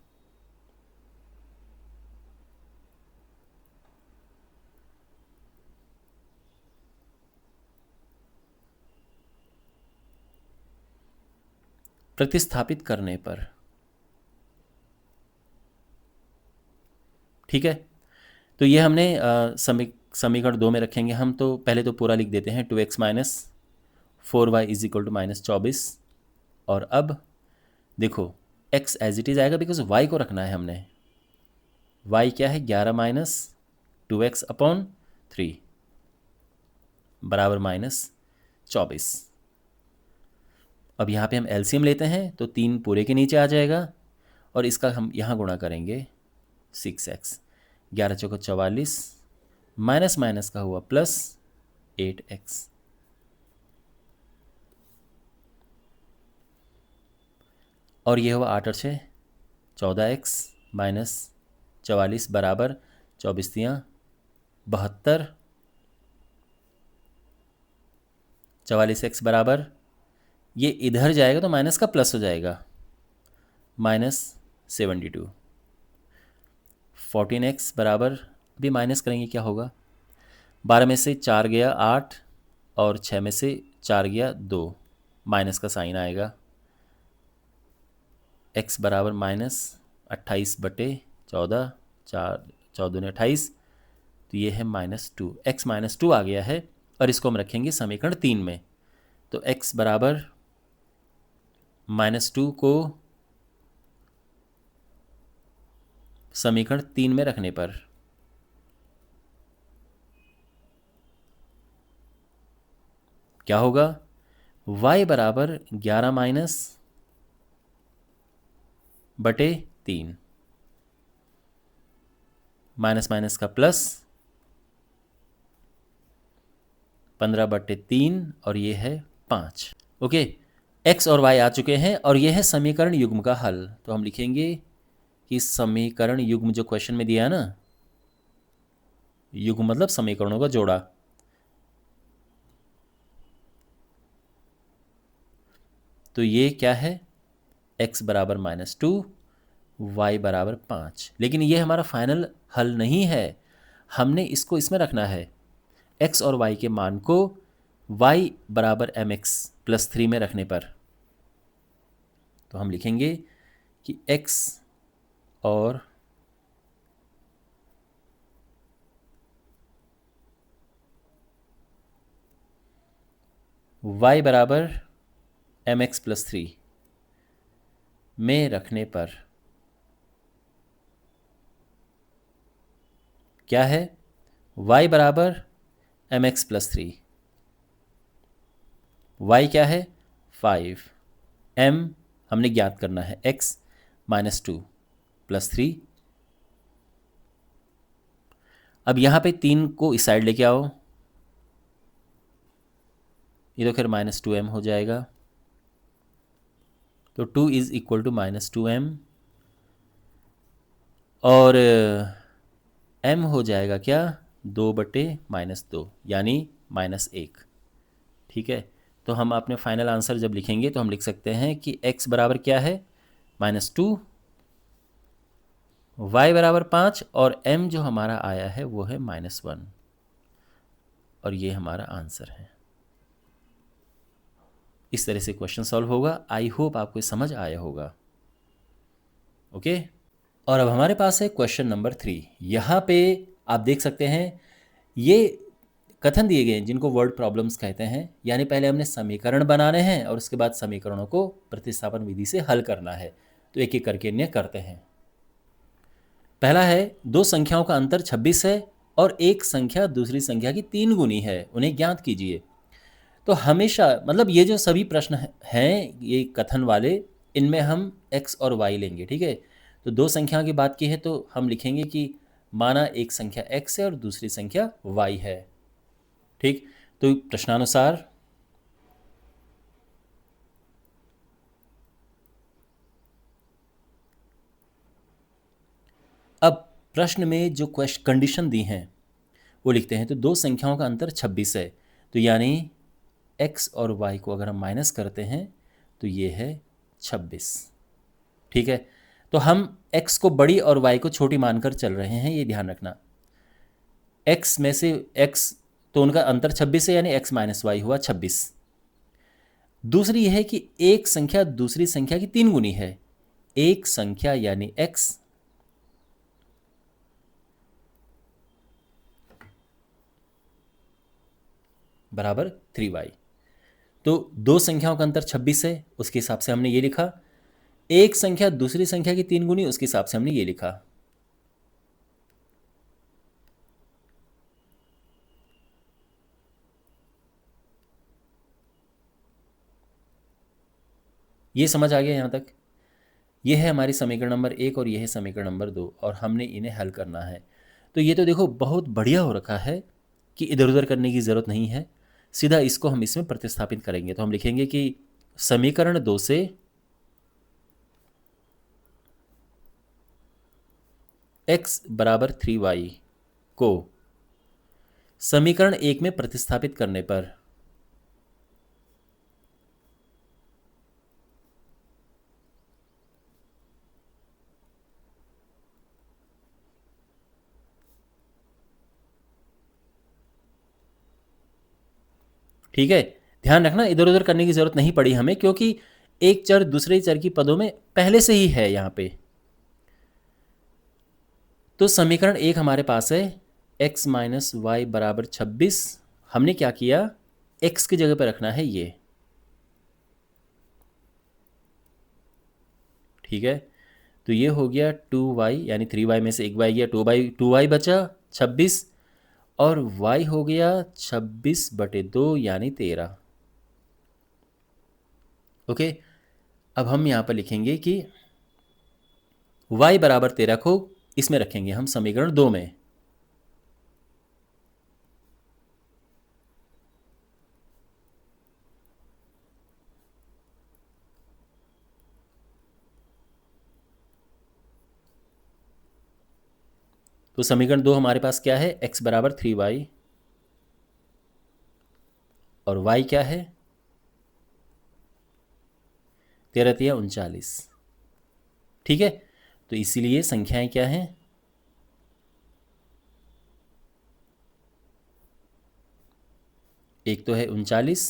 ठीक है। तो ये हमने समीकरण 2 में रखेंगे हम। तो पहले तो पूरा लिख देते हैं, 2x minus 4y is equal to minus 24। और अब देखो x एज इट इज़ आएगा, बिकॉज y को रखना है हमने। y क्या है, 11 माइनस 2x अपॉन 3 बराबर माइनस 24। अब यहाँ पे हम एलसीएम लेते हैं, तो 3 पूरे के नीचे आ जाएगा, और इसका हम यहाँ गुणा करेंगे 6x, 11 चौको 44, माइनस माइनस का हुआ प्लस 8x। और ये हुआ 8 और 6 14x माइनस 44 बराबर 24 तियाँ 72, 44x बराबर, ये इधर जाएगा तो माइनस का प्लस हो जाएगा, माइनस 72। 14x बराबर, भी माइनस करेंगे क्या होगा, 12 में से 4 गया 8, और 6 में से 4 गया 2, माइनस का साइन आएगा। x बराबर माइनस 28/14, 14 ने 28, तो ये है -2, x -2 आ गया है। और इसको हम रखेंगे समीकरण 3 में। तो x बराबर -2 को समीकरण 3 में रखने पर क्या होगा, y बराबर 11 माइनस बटे 3, माइनस माइनस का प्लस 15/3, और ये है 5। ओके, x और y आ चुके हैं, और ये है समीकरण युग्म का हल। तो हम लिखेंगे कि समीकरण युग्म जो क्वेश्चन में दिया है ना, युग्म मतलब समीकरणों का जोड़ा, तो ये क्या है, x बराबर -2, y बराबर 5। लेकिन ये हमारा फाइनल हल नहीं है, हमने इसको इसमें रखना है, x और y के मान को y बराबर mx प्लस 3 में रखने पर। तो हम लिखेंगे कि x और y बराबर mx प्लस 3 में रखने पर क्या है, y बराबर mx प्लस 3, y क्या है 5, m हमने ज्ञात करना है x -2 प्लस 3। अब यहाँ पे 3 को इस साइड लेके आओ, ये तो फिर -2m हो जाएगा। तो 2 इज इक्वल टू -2m, और m हो जाएगा क्या, 2/-2, यानी -1। ठीक है, तो हम अपने फाइनल आंसर जब लिखेंगे तो हम लिख सकते हैं कि x बराबर क्या है, -2, y बराबर 5, और m जो हमारा आया है वो है -1, और ये हमारा आंसर है। इस तरह से क्वेश्चन सॉल्व होगा। आई होप आपको समझ आया होगा। ओके, और अब हमारे पास है क्वेश्चन नंबर 3। यहाँ पे आप देख सकते हैं ये कथन दिए गए हैं जिनको वर्ड प्रॉब्लम्स कहते हैं, यानी पहले हमने समीकरण बनाने हैं और उसके बाद समीकरणों को प्रतिस्थापन विधि से हल करना है। तो एक एक करके इन्हें करते हैं। पहला है, दो संख्याओं का अंतर 26 है और एक संख्या दूसरी संख्या की 3 गुनी है, उन्हें ज्ञात कीजिए। तो हमेशा मतलब ये जो सभी प्रश्न हैं ये कथन वाले, इनमें हम x और y लेंगे, ठीक है। तो दो संख्याओं की बात की है तो हम लिखेंगे कि माना एक संख्या x है और दूसरी संख्या y है, ठीक। तो प्रश्नानुसार अब प्रश्न में जो कंडीशन दी हैं वो लिखते हैं। तो दो संख्याओं का अंतर 26 है, तो यानी x और y को अगर हम माइनस करते हैं तो ये है 26, ठीक है। तो हम x को बड़ी और y को छोटी मानकर चल रहे हैं, ये ध्यान रखना। x में से x तो उनका अंतर 26 है, यानी x माइनस वाई हुआ 26। दूसरी यह है कि एक संख्या दूसरी संख्या की 3 गुनी है। एक संख्या यानी x बराबर 3y। तो दो संख्याओं का अंतर 26 है, उसके हिसाब से हमने ये लिखा। एक संख्या दूसरी संख्या की 3 गुनी, उसके हिसाब से हमने ये लिखा। ये समझ आ गया यहाँ तक? ये है हमारी समीकरण नंबर 1 और ये है समीकरण नंबर 2 और हमने इन्हें हल करना है। तो ये तो देखो बहुत बढ़िया हो रखा है कि इधर उधर करने की ज़रूरत नहीं है, सीधा इसको हम इसमें प्रतिस्थापित करेंगे। तो हम लिखेंगे कि समीकरण 2 से x बराबर 3y को समीकरण 1 में प्रतिस्थापित करने पर ठीक है। ध्यान रखना इधर उधर करने की ज़रूरत नहीं पड़ी हमें, क्योंकि एक चर दूसरे चर की पदों में पहले से ही है यहाँ पे। तो समीकरण 1 हमारे पास है x माइनस वाई बराबर 26। हमने क्या किया, x की जगह पर रखना है ये, ठीक है। तो ये हो गया 2y यानी 3y में से 1y गया, 2y बचा 26 और y हो गया 26/2 यानी 13। ओके, अब हम यहाँ पर लिखेंगे कि y बराबर 13 को इसमें रखेंगे हम समीकरण 2 में। तो समीकरण 2 हमारे पास क्या है, x बराबर 3y और y क्या है 13×3 = 39, ठीक है। तो इसीलिए संख्याएं क्या हैं, एक तो है 39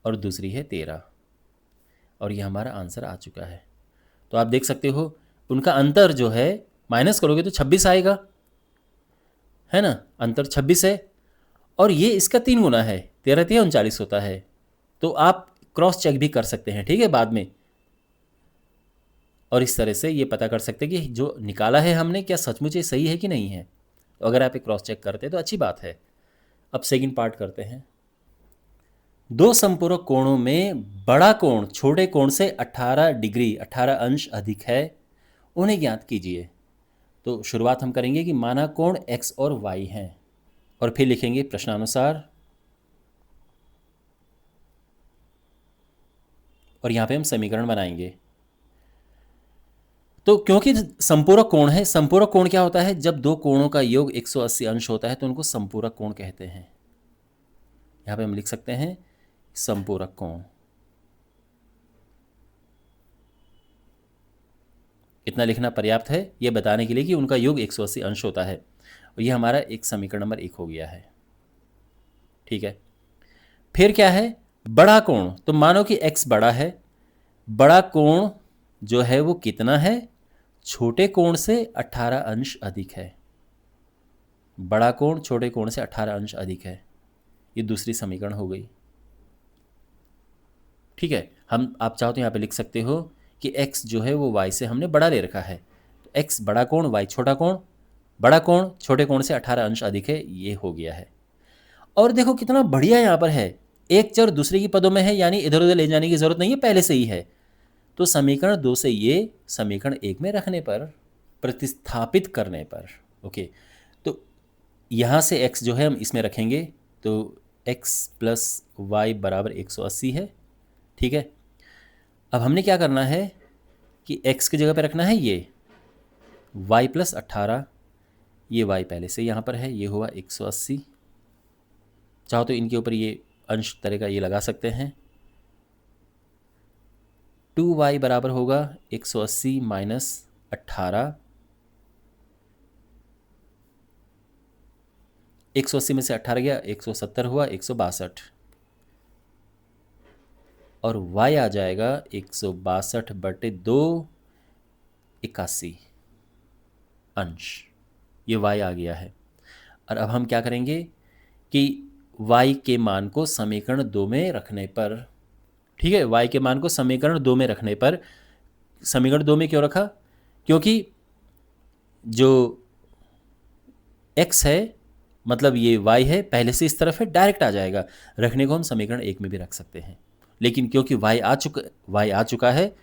और दूसरी है 13 और ये हमारा आंसर आ चुका है। तो आप देख सकते हो उनका अंतर जो है माइनस करोगे तो 26 आएगा, है ना। अंतर 26 है और ये इसका 3 गुना है, 13×3 = 39 होता है। तो आप क्रॉस चेक भी कर सकते हैं, ठीक है, बाद में। और इस तरह से ये पता कर सकते हैं कि जो निकाला है हमने क्या सचमुच ये सही है कि नहीं है। तो अगर आप क्रॉस चेक करते हैं तो अच्छी बात है। अब सेकंड पार्ट करते हैं। दो संपूरक कोणों में बड़ा कोण छोटे कोण से 18 डिग्री 18 अंश अधिक है, उन्हें ज्ञात कीजिए। तो शुरुआत हम करेंगे कि माना कोण x और y हैं और फिर लिखेंगे प्रश्नानुसार और यहाँ पे हम समीकरण बनाएंगे। तो क्योंकि संपूरक कोण है, संपूरक कोण क्या होता है, जब दो कोणों का योग 180 अंश होता है तो उनको संपूरक कोण कहते हैं। यहाँ पे हम लिख सकते हैं संपूरक कोण। इतना लिखना पर्याप्त है ये बताने के लिए कि उनका योग 180 अंश होता है। और ये हमारा एक समीकरण नंबर 1 हो गया है, ठीक है। फिर क्या है, बड़ा कोण। तो मानो कि x बड़ा है, बड़ा कोण जो है वो कितना है, छोटे कोण से 18 अंश अधिक है। बड़ा कोण छोटे कोण से 18 अंश अधिक है। ये दूसरी समीकरण हो गई। ठीक है, आप चाहो तो यहाँ पे लिख सकते हो कि x जो है वो y से हमने बड़ा ले रखा है, तो x बड़ा कोण, y छोटा कोण, बड़ा कोण छोटे कोण से 18 अंश अधिक है, ये हो गया है। और देखो कितना बढ़िया यहाँ पर है, एक चर दूसरे की पदों में है, यानी इधर उधर ले जाने की जरूरत नहीं है, पहले से ही है। तो समीकरण 2 से ये समीकरण 1 में रखने पर, प्रतिस्थापित करने पर, ओके, तो यहाँ से x जो है हम इसमें रखेंगे, तो x प्लस वाई बराबर 180 है। ठीक है, अब हमने क्या करना है कि x की जगह पे रखना है ये y प्लस 18, ये y पहले से यहाँ पर है, ये हुआ 180। चाहो तो इनके ऊपर ये अंश तरह का ये लगा सकते हैं। 2y बराबर होगा 180 माइनस 18, 180 में से 18 गया, 170 हुआ, 162, और y आ जाएगा 162/2, 81 अंश, ये y आ गया है। और अब हम क्या करेंगे कि y के मान को समीकरण 2 में रखने पर, ठीक है, y के मान को समीकरण 2 में रखने पर, समीकरण 2 में क्यों रखा, क्योंकि जो x है मतलब ये y है पहले से इस तरफ है, डायरेक्ट आ जाएगा, रखने को हम समीकरण 1 में भी रख सकते हैं, लेकिन क्योंकि y आ चुका है,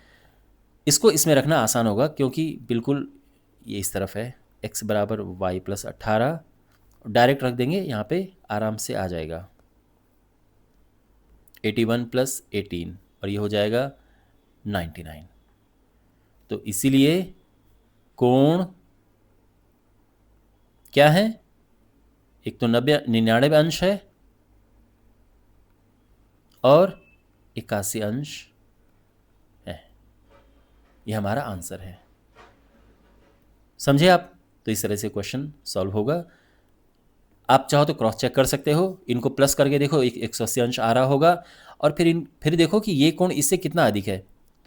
इसको इसमें रखना आसान होगा, क्योंकि बिल्कुल ये इस तरफ है, x बराबर y प्लस 18, डायरेक्ट रख देंगे यहाँ पे, आराम से आ जाएगा 81 प्लस 18, और ये हो जाएगा 99। तो इसीलिए कोण क्या है, एक तो 99 अंश है और 81 अंश है, ये हमारा आंसर है। समझे आप? तो इस तरह से क्वेश्चन सॉल्व होगा। आप चाहो तो क्रॉस चेक कर सकते हो, इनको प्लस करके देखो, 180 अंश आ रहा होगा, और फिर देखो कि ये कोण इससे कितना अधिक है,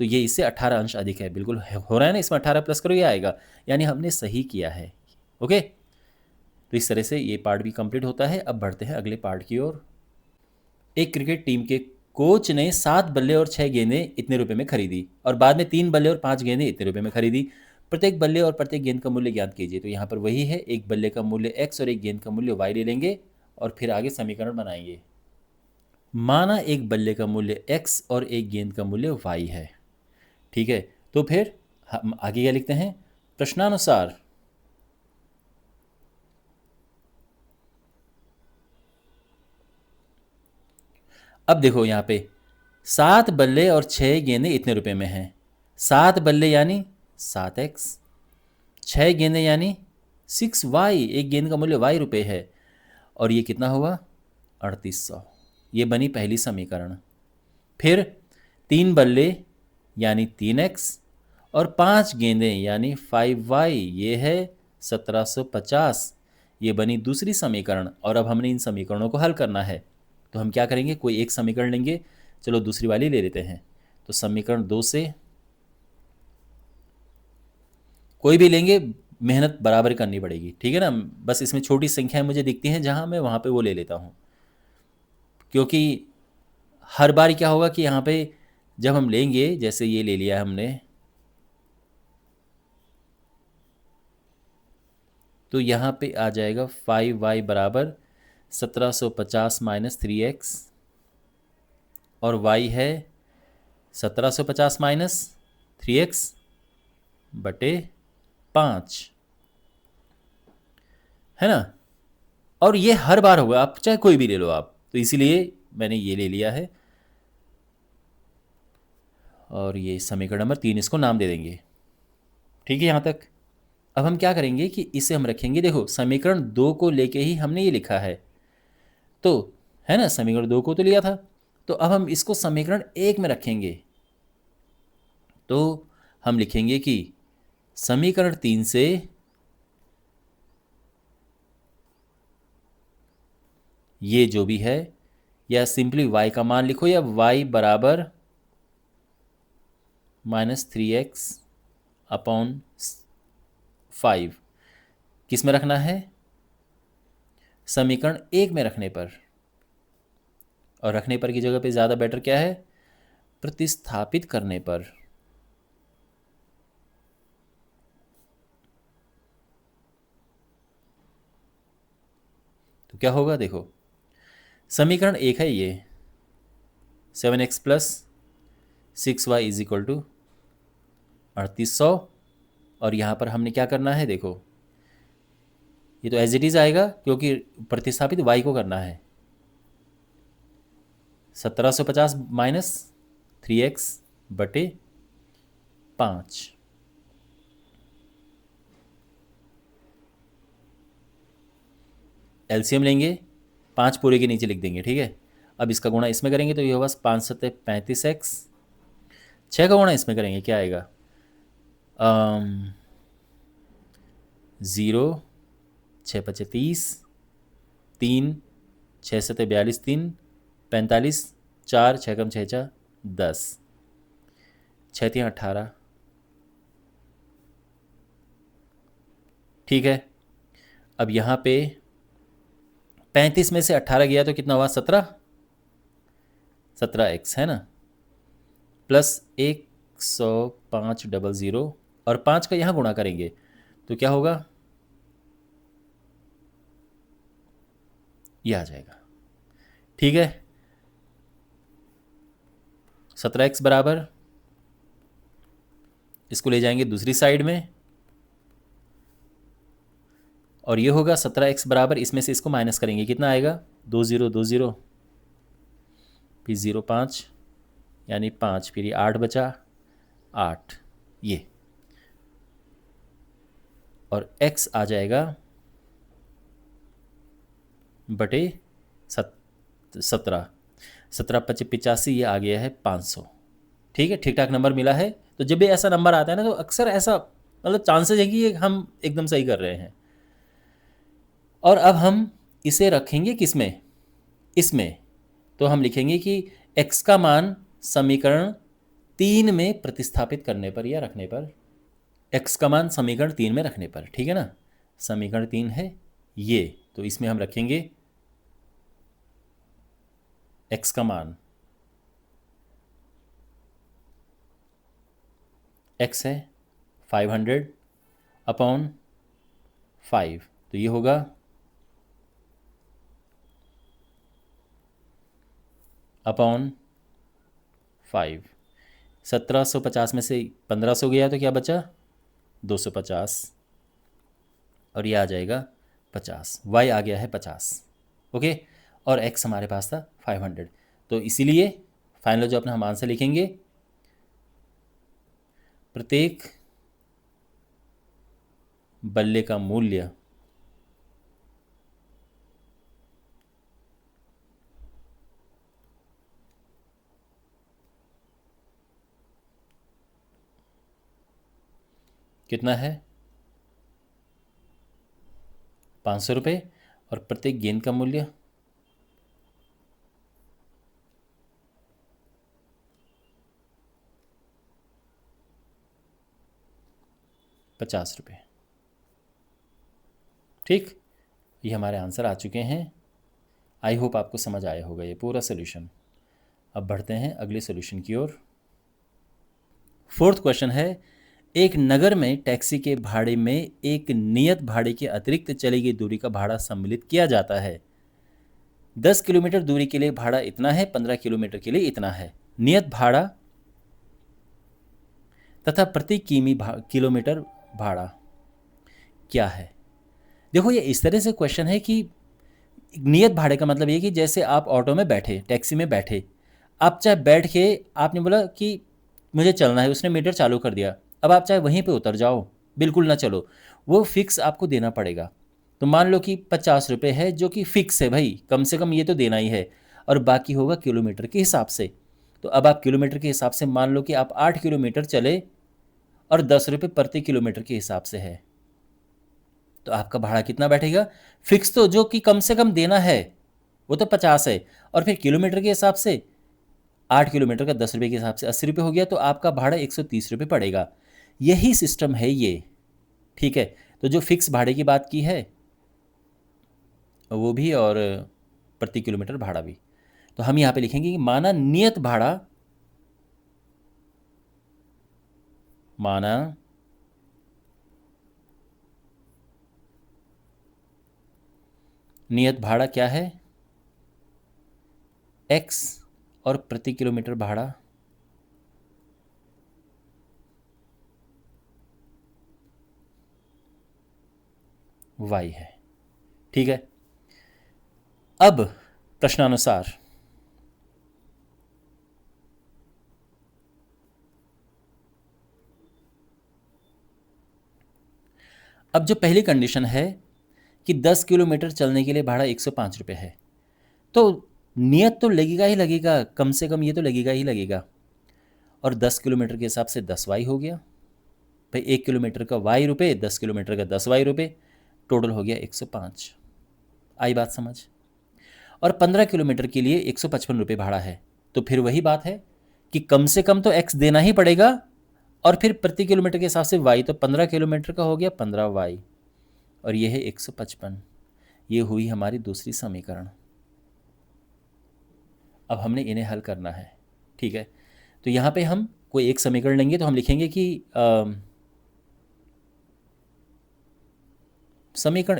तो ये इससे 18 अंश अधिक है, बिल्कुल हो रहा है ना, इसमें 18 प्लस करो ये आएगा, यानी हमने सही किया है। ओके, तो इस तरह से ये पार्ट भी कंप्लीट होता है। अब बढ़ते हैं अगले पार्ट की ओर। एक क्रिकेट टीम के कोच ने 7 बल्ले और 6 गेंदें इतने रुपए में खरीदी, और बाद में 3 बल्ले और 5 गेंदें इतने रुपए में खरीदी। प्रत्येक बल्ले और प्रत्येक गेंद का मूल्य ज्ञात कीजिए। तो यहाँ पर वही है, एक बल्ले का मूल्य x और एक गेंद का मूल्य y ले लेंगे, और फिर आगे समीकरण बनाएंगे। माना एक बल्ले का मूल्य x और एक गेंद का मूल्य y है। ठीक है, तो फिर हम आगे क्या लिखते हैं, प्रश्नानुसार अब देखो यहाँ पे 7 बल्ले और 6 गेंदें इतने रुपए में हैं। 7 बल्ले यानी 7x, 6 गेंदें यानी 6y, एक गेंद का मूल्य y रुपए है, और ये कितना हुआ 3800। ये बनी पहली समीकरण। फिर 3 बल्ले यानी 3x और 5 गेंदें यानी 5y, ये है 1750, ये बनी दूसरी समीकरण। और अब हमने इन समीकरणों को हल करना है, तो हम क्या करेंगे, कोई एक समीकरण लेंगे, चलो दूसरी वाली ले लेते हैं। तो समीकरण 2 से कोई भी लेंगे, मेहनत बराबर करनी पड़ेगी, ठीक है ना, बस इसमें छोटी संख्याएं मुझे दिखती हैं जहां मैं वहां पे वो ले लेता हूं, क्योंकि हर बार क्या होगा कि यहाँ पे जब हम लेंगे, जैसे ये ले लिया हमने, तो यहाँ पे आ जाएगा 5y बराबर 1750 माइनस 3x, और y है 1750 माइनस 3x बटे 5, है ना। और ये हर बार होगा, आप चाहे कोई भी ले लो आप, तो इसीलिए मैंने ये ले लिया है, और ये समीकरण नंबर 3 इसको नाम दे देंगे। ठीक है यहाँ तक। अब हम क्या करेंगे कि इसे हम रखेंगे, देखो समीकरण 2 को लेके ही हमने ये लिखा है, तो है ना, समीकरण 2 को तो लिया था, तो अब हम इसको समीकरण 1 में रखेंगे। तो हम लिखेंगे कि समीकरण 3 से ये जो भी है, या सिंपली y का मान लिखो, या y बराबर -3x अपॉन 5, किस में रखना है, समीकरण 1 में रखने पर, और रखने पर की जगह पे ज़्यादा बेटर क्या है, प्रतिस्थापित करने पर। तो क्या होगा, देखो समीकरण 1 है ये, 7x plus 6y is equal to 3800, और यहाँ पर हमने क्या करना है, देखो ये तो एज इट इज़ आएगा क्योंकि प्रतिस्थापित y को करना है। 1750 माइनस 3x बटे 5, एलसीएम लेंगे, 5 पूरे के नीचे लिख देंगे, ठीक है। अब इसका गुणा इसमें करेंगे तो ये होगा 5 सत्ते 35x, 6 का गुणा इसमें करेंगे क्या आएगा, 0, 6 पचे 30, 3, 6 सत्ते 42, 3 45, 4 6 कम 6 4 10, 6 3 18, ठीक है। अब यहाँ पे 35 में से 18 गया तो कितना हुआ, 17, 17x है ना, प्लस 10500, और 5 का यहाँ गुणा करेंगे तो क्या होगा, ये आ जाएगा, ठीक है। 17x बराबर, इसको ले जाएंगे दूसरी साइड में, और ये होगा 17x बराबर, इसमें से इसको माइनस करेंगे कितना आएगा, 2 0 2 0, फिर 0 5, यानी 5, फिर ये 8 बचा 8, ये, और x आ जाएगा बटे 17, 17 पचे 85, ये आ गया है 500, ठीक है। ठीक ठाक नंबर मिला है। तो जब भी ऐसा नंबर आता है ना तो अक्सर ऐसा मतलब चांसेस है कि ये हम एकदम सही कर रहे हैं। और अब हम इसे रखेंगे किसमें, इसमें, तो हम लिखेंगे कि x का मान समीकरण 3 में प्रतिस्थापित करने पर या रखने पर, x का मान समीकरण 3 में रखने पर, ठीक है ना। समीकरण 3 है ये, तो इसमें हम रखेंगे x का मान, x है 500 अपॉन 5, तो ये होगा अपॉन 5। 1750 में से 1500 गया तो क्या बचा, 250, और ये आ जाएगा 50, y आ गया है 50, ओके। और x हमारे पास था 500, तो इसीलिए फाइनल जो अपना हम आंसर लिखेंगे, प्रत्येक बल्ले का मूल्य कितना है, 500 रुपये, और प्रत्येक गेंद का मूल्य 50 रुपये, ठीक। ये हमारे आंसर आ चुके हैं। आई होप आपको समझ आया होगा ये पूरा सोल्यूशन। अब बढ़ते हैं अगले सोल्यूशन की ओर। फोर्थ क्वेश्चन है, एक नगर में टैक्सी के भाड़े में एक नियत भाड़े के अतिरिक्त चली गई दूरी का भाड़ा सम्मिलित किया जाता है। 10 किलोमीटर दूरी के लिए भाड़ा इतना है, 15 किलोमीटर के लिए इतना है। नियत भाड़ा तथा प्रति किलोमीटर भाड़ा क्या है। देखो ये इस तरह से क्वेश्चन है कि नियत भाड़े का मतलब ये कि जैसे आप ऑटो में बैठे, टैक्सी में बैठे, आप चाहे बैठ के आपने बोला कि मुझे चलना है, उसने मीटर चालू कर दिया, अब आप चाहे वहीं पे उतर जाओ, बिल्कुल ना चलो, वो फिक्स आपको देना पड़ेगा। तो मान लो कि 50 रुपये है जो कि फिक्स है भाई, कम से कम ये तो देना ही है, और बाकी होगा किलोमीटर के हिसाब से। तो अब आप किलोमीटर के हिसाब से मान लो कि आप 8 किलोमीटर चले और 10 रुपये प्रति किलोमीटर के हिसाब से है, तो आपका भाड़ा कितना बैठेगा, फिक्स तो जो कि कम से कम देना है वो तो 50 है, और फिर किलोमीटर के हिसाब से 8 किलोमीटर का 10 रुपये के हिसाब से 80 रुपये हो गया, तो आपका भाड़ा 130 रुपये पड़ेगा। यही सिस्टम है ये, ठीक है। तो जो फिक्स भाड़े की बात की है वो भी, और प्रति किलोमीटर भाड़ा भी। तो हम यहाँ पे लिखेंगे कि माना नियत भाड़ा क्या है, x, और प्रति किलोमीटर भाड़ा y है। ठीक है। अब प्रश्नानुसार अब जो पहली कंडीशन है कि 10 किलोमीटर चलने के लिए भाड़ा 105 रुपये है, तो नियत तो लगेगा ही लगेगा, कम से कम ये तो लगेगा ही लगेगा। और 10 किलोमीटर के हिसाब से 10 वाई हो गया भाई, 1 किलोमीटर का वाई रुपये, 10 किलोमीटर का 10 वाई रुपये, टोटल हो गया 105। आई बात समझ। और 15 किलोमीटर के लिए 155 रुपये भाड़ा है, तो फिर वही बात है कि कम से कम तो x देना ही पड़ेगा, और फिर प्रति किलोमीटर के हिसाब से y, तो 15 किलोमीटर का हो गया 15 वाई, और ये है 155। ये हुई हमारी दूसरी समीकरण। अब हमने इन्हें हल करना है। ठीक है। तो यहाँ पे हम कोई एक समीकरण लेंगे, तो हम लिखेंगे कि समीकरण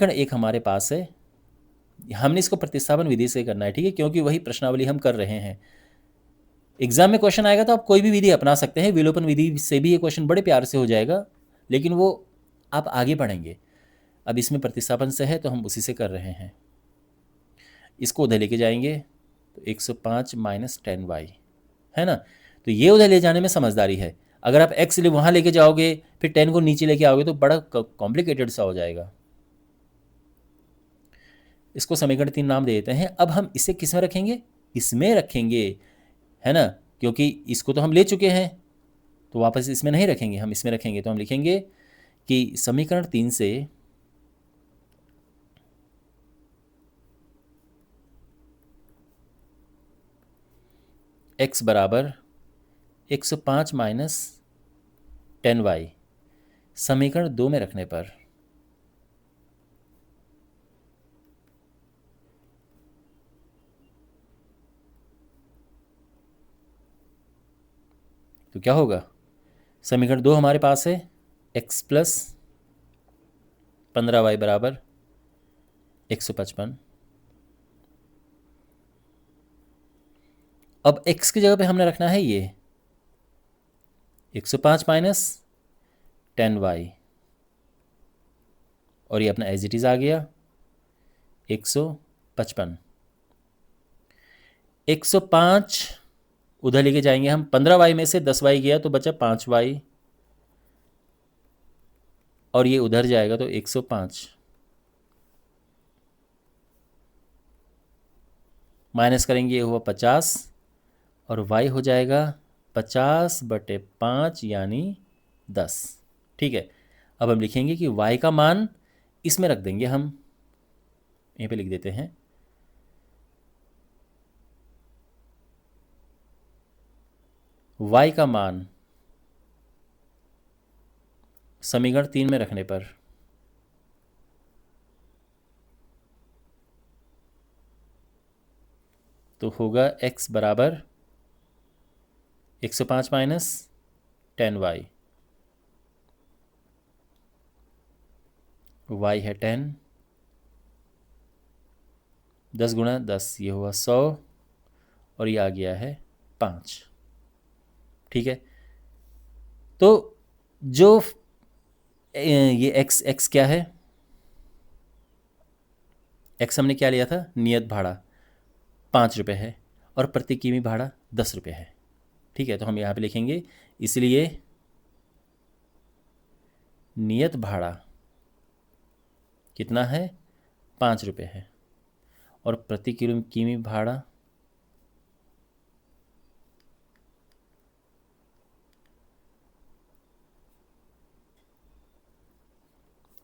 एक हमारे पास है, हमने इसको प्रतिस्थापन विधि से करना है। ठीक है, क्योंकि वही प्रश्नावली हम कर रहे हैं। एग्जाम में क्वेश्चन आएगा तो आप कोई भी विधि अपना सकते हैं, विलोपन विधि से भी ये क्वेश्चन बड़े प्यार से हो जाएगा, लेकिन वो आप आगे बढ़ेंगे। अब इसमें प्रतिस्थापन से है तो हम उसी से कर रहे हैं। इसको उधर लेके जाएंगे तो 105 माइनस 10y है ना, तो ये उधर ले जाने में समझदारी है। अगर आप x वहाँ लेके जाओगे, फिर 10 को नीचे लेके आओगे, तो बड़ा कॉम्प्लिकेटेड सा हो जाएगा। इसको समीकरण 3 नाम दे देते हैं। अब हम इसे किस में रखेंगे, इसमें रखेंगे, है ना, क्योंकि इसको तो हम ले चुके हैं, तो वापस इसमें नहीं रखेंगे, हम इसमें रखेंगे। तो हम लिखेंगे कि समीकरण 3 से x बराबर 105 माइनस 10y समीकरण 2 में रखने पर तो क्या होगा, समीकरण 2 हमारे पास है x प्लस 15y बराबर 155। अब x की जगह पे हमने रखना है ये 105 माइनस 10y, और ये अपना एज इट इज़ आ गया 155। 105 उधर लेके जाएंगे हम, 15y में से 10y गया तो बचा 5y, और ये उधर जाएगा तो 105 माइनस करेंगे, ये हुआ 50, और y हो जाएगा 50/5 यानी 10। ठीक है। अब हम लिखेंगे कि y का मान इसमें रख देंगे, हम यहीं पे लिख देते हैं y का मान समीकरण 3 में रखने पर तो होगा x बराबर 105 माइनस 10y, y है 10, 10 गुणा 10 ये हुआ 100, और ये आ गया है 5। ठीक है। तो जो ये x क्या है, x हमने क्या लिया था, नियत भाड़ा 5 रुपये है, और प्रति किमी भाड़ा 10 रुपये है। ठीक है, तो हम यहाँ पे लिखेंगे, इसलिए नियत भाड़ा कितना है, 5 रुपये है, और प्रति किमी भाड़ा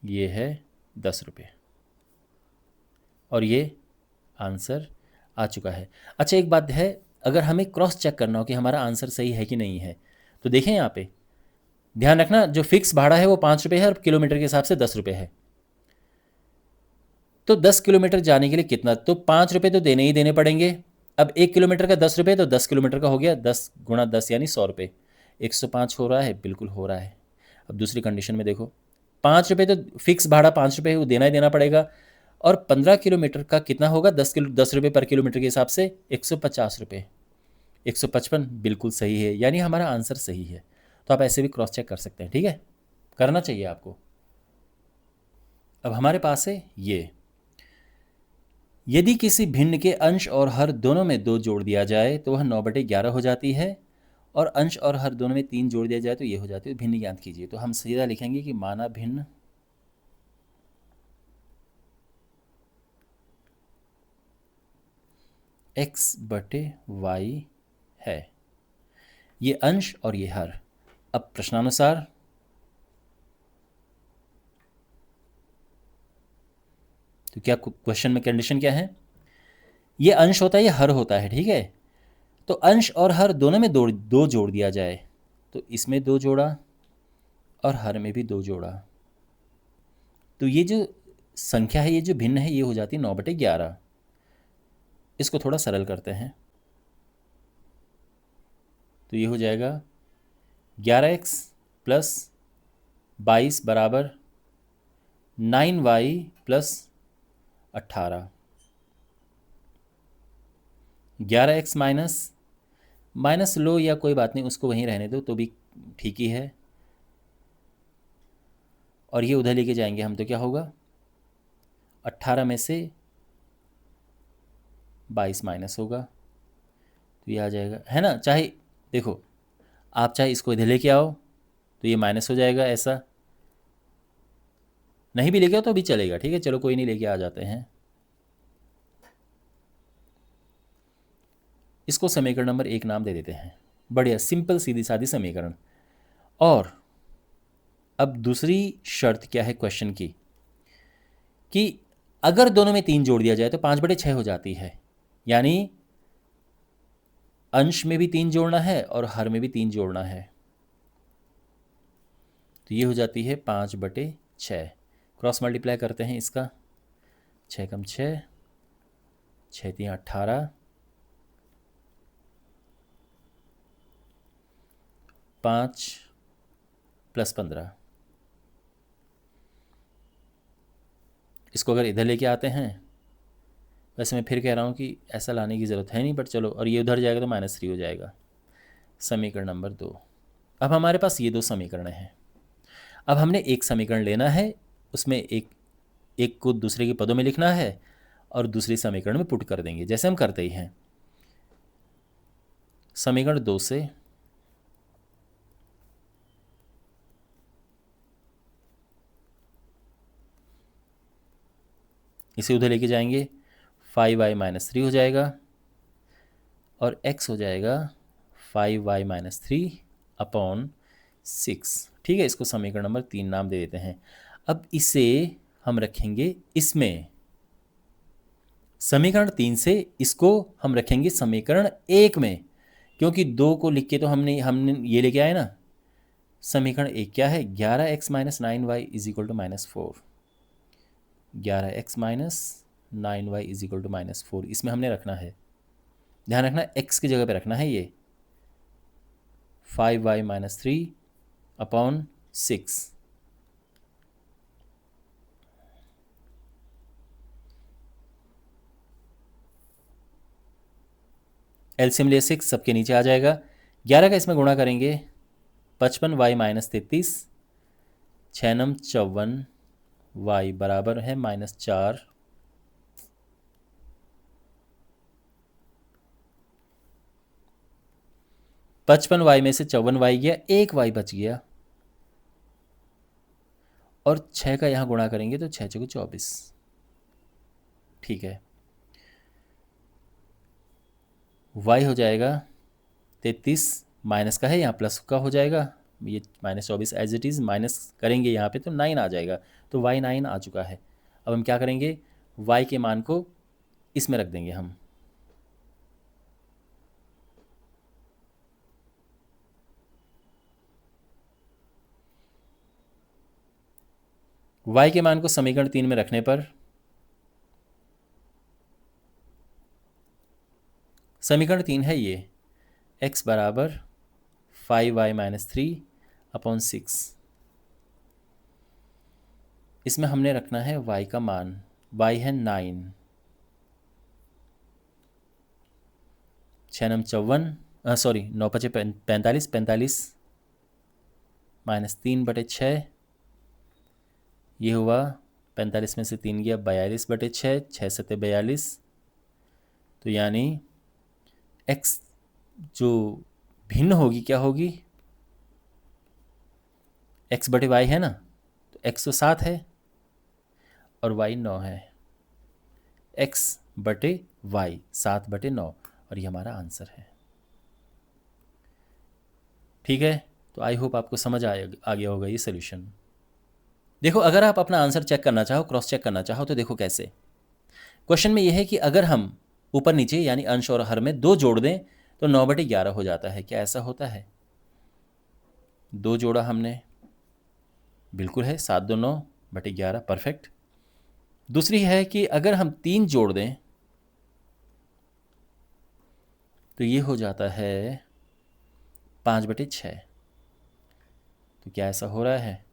ये है 10 रुपये, और ये आंसर आ चुका है। अच्छा, एक बात है, अगर हमें क्रॉस चेक करना हो कि हमारा आंसर सही है कि नहीं है, तो देखें यहाँ पे ध्यान रखना, जो फिक्स भाड़ा है वो 5 रुपये है, और किलोमीटर के हिसाब से 10 रुपये है। तो 10 किलोमीटर जाने के लिए कितना, तो 5 रुपये तो देने ही देने पड़ेंगे। अब 1 किलोमीटर का 10 रुपये, तो 10 किलोमीटर का हो गया 10 गुणा 10 यानी 100 रुपये। 105 हो रहा है, बिल्कुल हो रहा है। अब दूसरी कंडीशन में देखो, 5 रुपये तो फिक्स भाड़ा 5 रुपये वो देना ही देना पड़ेगा, और 15 किलोमीटर का कितना होगा, 10 रुपये पर किलोमीटर के हिसाब से 150 रुपये। 155 बिल्कुल सही है, यानी हमारा आंसर सही है। तो आप ऐसे भी क्रॉस चेक कर सकते हैं, ठीक है, करना चाहिए आपको। अब हमारे पास है ये, यदि किसी भिन्न के अंश और हर दोनों में 2 जोड़ दिया जाए तो वह 9/11 हो जाती है, और अंश और हर दोनों में 3 जोड़ दिया जाए तो ये हो जाती है। भिन्न ज्ञात कीजिए, तो हम सीधा लिखेंगे कि माना भिन्न x/y है, ये अंश और ये हर। अब प्रश्नानुसार तो क्या क्वेश्चन में कंडीशन क्या है, ये अंश होता है, ये हर होता है, ठीक है। तो अंश और हर दोनों में दो जोड़ दिया जाए, तो इसमें 2 जोड़ा और हर में भी 2 जोड़ा, तो ये जो संख्या है, ये जो भिन्न है, ये हो जाती है 9/11। इसको थोड़ा सरल करते हैं, तो ये हो जाएगा 11x प्लस 22 बराबर 9y plus 18। 11x minus minus low या कोई बात नहीं, उसको वहीं रहने दो तो भी ठीक ही है, और ये उधर लेके जाएंगे हम तो क्या होगा, 18 में से 22 माइनस होगा, तो ये आ जाएगा, है ना। चाहे देखो, आप चाहे इसको इधर लेके आओ तो ये माइनस हो जाएगा, ऐसा नहीं भी लेके आओ तो भी चलेगा, ठीक है, चलो कोई नहीं, लेके आ जाते हैं। इसको समीकरण नंबर 1 नाम दे देते हैं, बढ़िया सिंपल सीधी सादी समीकरण। और अब दूसरी शर्त क्या है क्वेश्चन की, कि अगर दोनों में 3 जोड़ दिया जाए तो 5/6 हो जाती है, यानी अंश में भी 3 जोड़ना है और हर में भी 3 जोड़ना है, तो ये हो जाती है 5/6। क्रॉस मल्टीप्लाई करते हैं इसका, 6 कम 6, 6 3 18, 5 प्लस 15। इसको अगर इधर लेके आते हैं, वैसे मैं फिर कह रहा हूँ कि ऐसा लाने की ज़रूरत है नहीं, बट चलो, और ये उधर जाएगा तो -3 हो जाएगा। समीकरण नंबर 2। अब हमारे पास ये 2 समीकरण हैं। अब हमने एक समीकरण लेना है, उसमें एक को दूसरे के पदों में लिखना है और दूसरी समीकरण में पुट कर देंगे, जैसे हम करते ही हैं। समीकरण 2 से इसे उधर लेके जाएंगे, 5y - 3 हो जाएगा, और x हो जाएगा 5y - 3 अपॉन 6, ठीक है। इसको समीकरण नंबर 3 नाम दे देते हैं। अब इसे हम रखेंगे इसमें, समीकरण 3 से इसको हम रखेंगे समीकरण 1 में, क्योंकि 2 को लिख के तो हमने हमने ये लेके आए ना। समीकरण 1 क्या है, 11x - 9y = -4। 11x - 9y = -4, इसमें हमने रखना है, ध्यान रखना x की जगह पे रखना है ये 5y - 3 अपॉन 6। एलसीएम लिए 6 सबके नीचे आ जाएगा, 11 का इसमें गुणा करेंगे, 55y - 33, 6 नम 54, y बराबर है -4। पचपन वाई में से 54y गया, एक y बच गया, और 6 का यहाँ गुणा करेंगे तो 6 × 24, ठीक है। y हो जाएगा 33, माइनस का है यहाँ प्लस का हो जाएगा, ये -24 एज इट इज़, माइनस करेंगे यहाँ पे तो 9 आ जाएगा, तो y 9 आ चुका है। अब हम क्या करेंगे, y के मान को इसमें रख देंगे हम, y के मान को समीकरण 3 में रखने पर समीकरण 3 है ये, x बराबर 5y माइनस 3/6। इसमें हमने रखना है y का मान, y है 9, 6 9 54, सॉरी 9 5 45, 45 माइनस 3/6, ये हुआ 45 में से 3 गया 42/6, 6 7 42। तो यानी x जो भिन्न होगी क्या होगी, x/y है ना, तो x तो 7 है और y 9 है, x/y 7/9, और ये हमारा आंसर है। ठीक है, तो आई होप आपको समझ आ गया होगा ये सोल्यूशन। देखो अगर आप अपना आंसर चेक करना चाहो, क्रॉस चेक करना चाहो, तो देखो कैसे। क्वेश्चन में ये है कि अगर हम ऊपर नीचे यानी अंश और हर में 2 जोड़ दें तो 9/11 हो जाता है। क्या ऐसा होता है? 2 जोड़ा हमने, बिल्कुल है, 7 2 9/11, परफेक्ट। दूसरी है कि अगर हम 3 जोड़ दें तो ये हो जाता है 5/6। तो क्या ऐसा हो रहा है?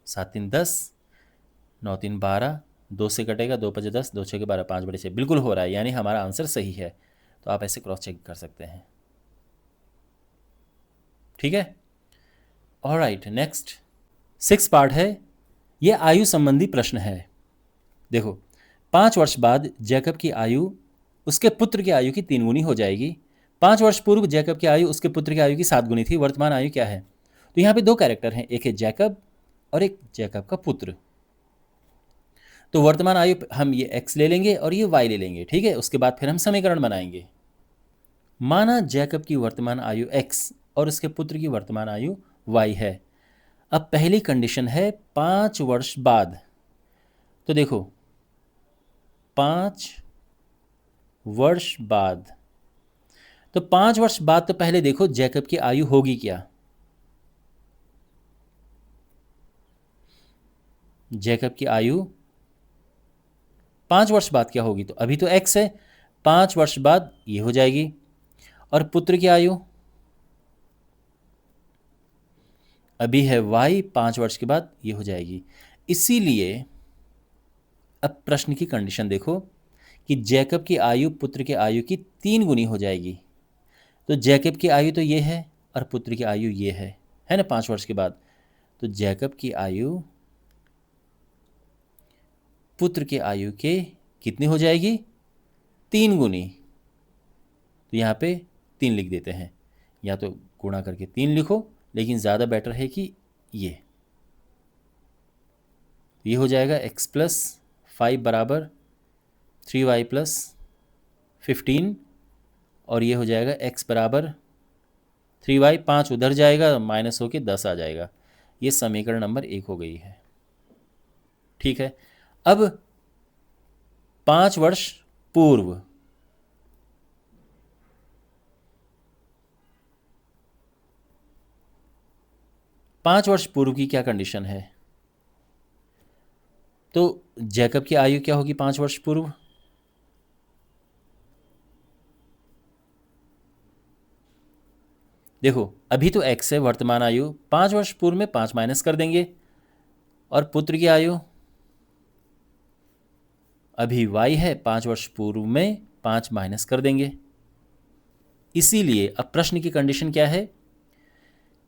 7 3 10, 9 3 12, 2 से कटेगा, 2 5 10, 2 6 12, 5/6, बिल्कुल हो रहा है, यानी हमारा आंसर सही है। तो आप ऐसे क्रॉस चेक कर सकते हैं। ठीक है, ऑलराइट, नेक्स्ट 6 पार्ट है, ये आयु संबंधी प्रश्न है। देखो 5 वर्ष बाद जैकब की आयु उसके पुत्र की आयु की 3 गुनी हो जाएगी। 5 वर्ष पूर्व जैकब की आयु उसके पुत्र की आयु की 7 गुनी थी। वर्तमान आयु क्या है? तो यहाँ पे 2 कैरेक्टर हैं, एक है जैकब और एक जैकब का पुत्र। तो वर्तमान आयु हम ये x ले लेंगे और ये y ले लेंगे। ठीक है, उसके बाद फिर हम समीकरण बनाएंगे। माना जैकब की वर्तमान आयु x और उसके पुत्र की वर्तमान आयु y है। अब पहली कंडीशन है 5 वर्ष बाद। तो देखो 5 वर्ष बाद, तो 5 वर्ष बाद तो पहले देखो जैकब की आयु होगी क्या? जैकब की आयु 5 वर्ष बाद क्या होगी? तो अभी तो x है, 5 वर्ष बाद ये हो जाएगी। और पुत्र की आयु अभी है y, 5 वर्ष के बाद ये हो जाएगी। इसीलिए अब प्रश्न की कंडीशन देखो कि जैकब की आयु पुत्र की आयु की 3 गुनी हो जाएगी। तो जैकब की आयु तो ये है और पुत्र की आयु ये है ना, 5 वर्ष के बाद। तो जैकब की आयु पुत्र की आयु के कितनी हो जाएगी? 3 गुनी। तो यहाँ पे 3 लिख देते हैं, या तो गुणा करके 3 लिखो, लेकिन ज़्यादा बेटर है कि ये हो जाएगा x प्लस 5 बराबर 3y प्लस 15, और ये हो जाएगा x बराबर 3y, 5 उधर जाएगा, माइनस होके 10 आ जाएगा। ये समीकरण नंबर 1 हो गई है। ठीक है, अब 5 वर्ष पूर्व, पाँच वर्ष पूर्व की क्या कंडीशन है? तो जैकब की आयु क्या होगी 5 वर्ष पूर्व? देखो अभी तो x है, वर्तमान आयु 5 वर्ष पूर्व में 5 माइनस कर देंगे, और पुत्र की आयु अभी y है, 5 वर्ष पूर्व में 5 माइनस कर देंगे। इसीलिए अब प्रश्न की कंडीशन क्या है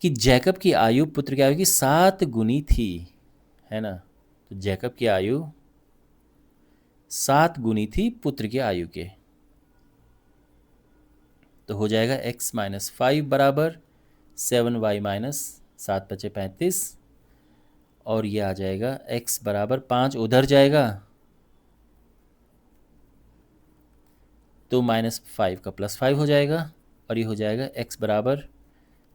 कि जैकब की आयु पुत्र की आयु की 7 गुनी थी, है ना। तो जैकब की आयु 7 गुनी थी पुत्र की आयु के। तो हो जाएगा x माइनस 5 बराबर 7y माइनस 7 5 35, और ये आ जाएगा x बराबर 5 उधर जाएगा, तो माइनस 5 का प्लस 5 हो जाएगा, और ये हो जाएगा x बराबर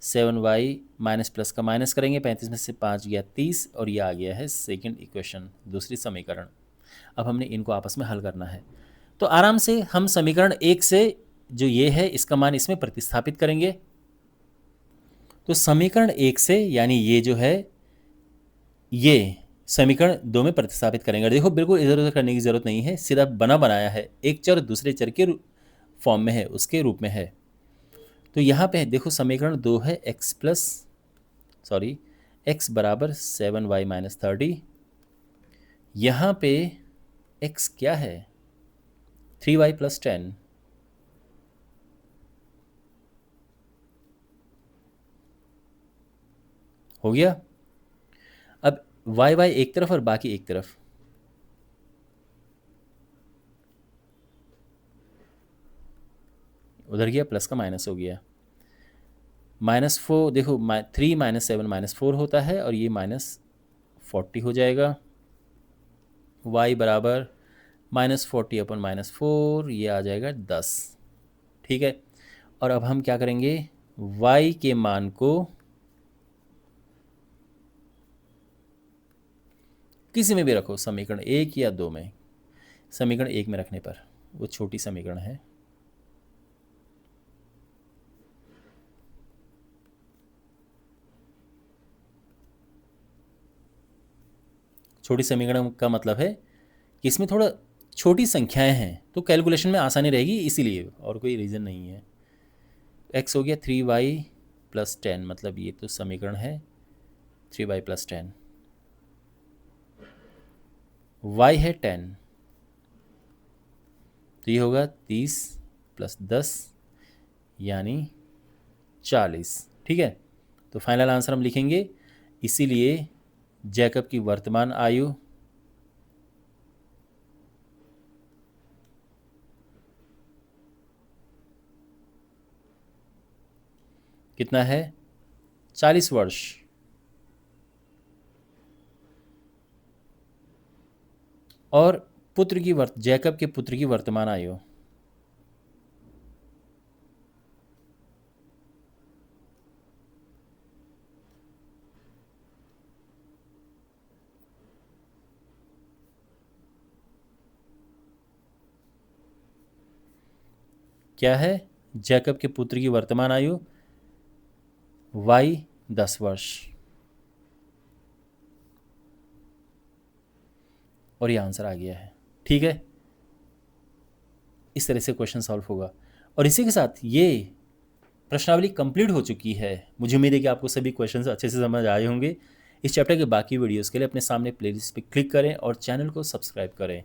7y माइनस प्लस का माइनस करेंगे, 35 में से 5 गया 30, और ये आ गया है सेकंड इक्वेशन, दूसरी समीकरण। अब हमने इनको आपस में हल करना है। तो आराम से हम समीकरण 1 से जो ये है इसका मान इसमें प्रतिस्थापित करेंगे। तो समीकरण 1 से यानी ये जो है ये समीकरण 2 में प्रतिस्थापित करेंगे। देखो बिल्कुल इधर उधर करने की ज़रूरत नहीं है, सीधा बना बनाया है, एक चर दूसरे चर के फॉर्म में है, उसके रूप में है। तो यहाँ पे देखो समीकरण 2 है x बराबर 7y माइनस 30। यहाँ पे x क्या है, 3y प्लस 10। हो गया। अब y एक तरफ और बाकी एक तरफ, उधर गया प्लस का माइनस हो गया। -4 देखो 3 - 7 -4 होता है और ये -40 हो जाएगा। y बराबर -40 अपन -4, ये आ जाएगा 10। ठीक है। और अब हम क्या करेंगे, y के मान को किसी में भी रखो, समीकरण 1 या 2 में। समीकरण 1 में रखने पर, वो छोटी समीकरण है, छोटी समीकरण का मतलब है कि इसमें थोड़ा छोटी संख्याएं हैं तो कैलकुलेशन में आसानी रहेगी, इसीलिए, और कोई रीज़न नहीं है। x हो गया 3y प्लस 10, मतलब ये तो समीकरण है 3y प्लस 10। y है 10, तो ये होगा 30 प्लस 10 यानी 40। ठीक है। तो फाइनल आंसर हम लिखेंगे, इसीलिए जैकब की वर्तमान आयु कितना है, 40 वर्ष। और जैकब के पुत्र की वर्तमान आयु क्या है, जैकब के पुत्र की वर्तमान आयु y 10 वर्ष। और ये आंसर आ गया है। ठीक है, इस तरह से क्वेश्चन सॉल्व होगा। और इसी के साथ ये प्रश्नावली कंप्लीट हो चुकी है। मुझे उम्मीद है कि आपको सभी क्वेश्चंस अच्छे से समझ आए होंगे। इस चैप्टर के बाकी वीडियोस के लिए अपने सामने प्लेलिस्ट पे क्लिक करें और चैनल को सब्सक्राइब करें।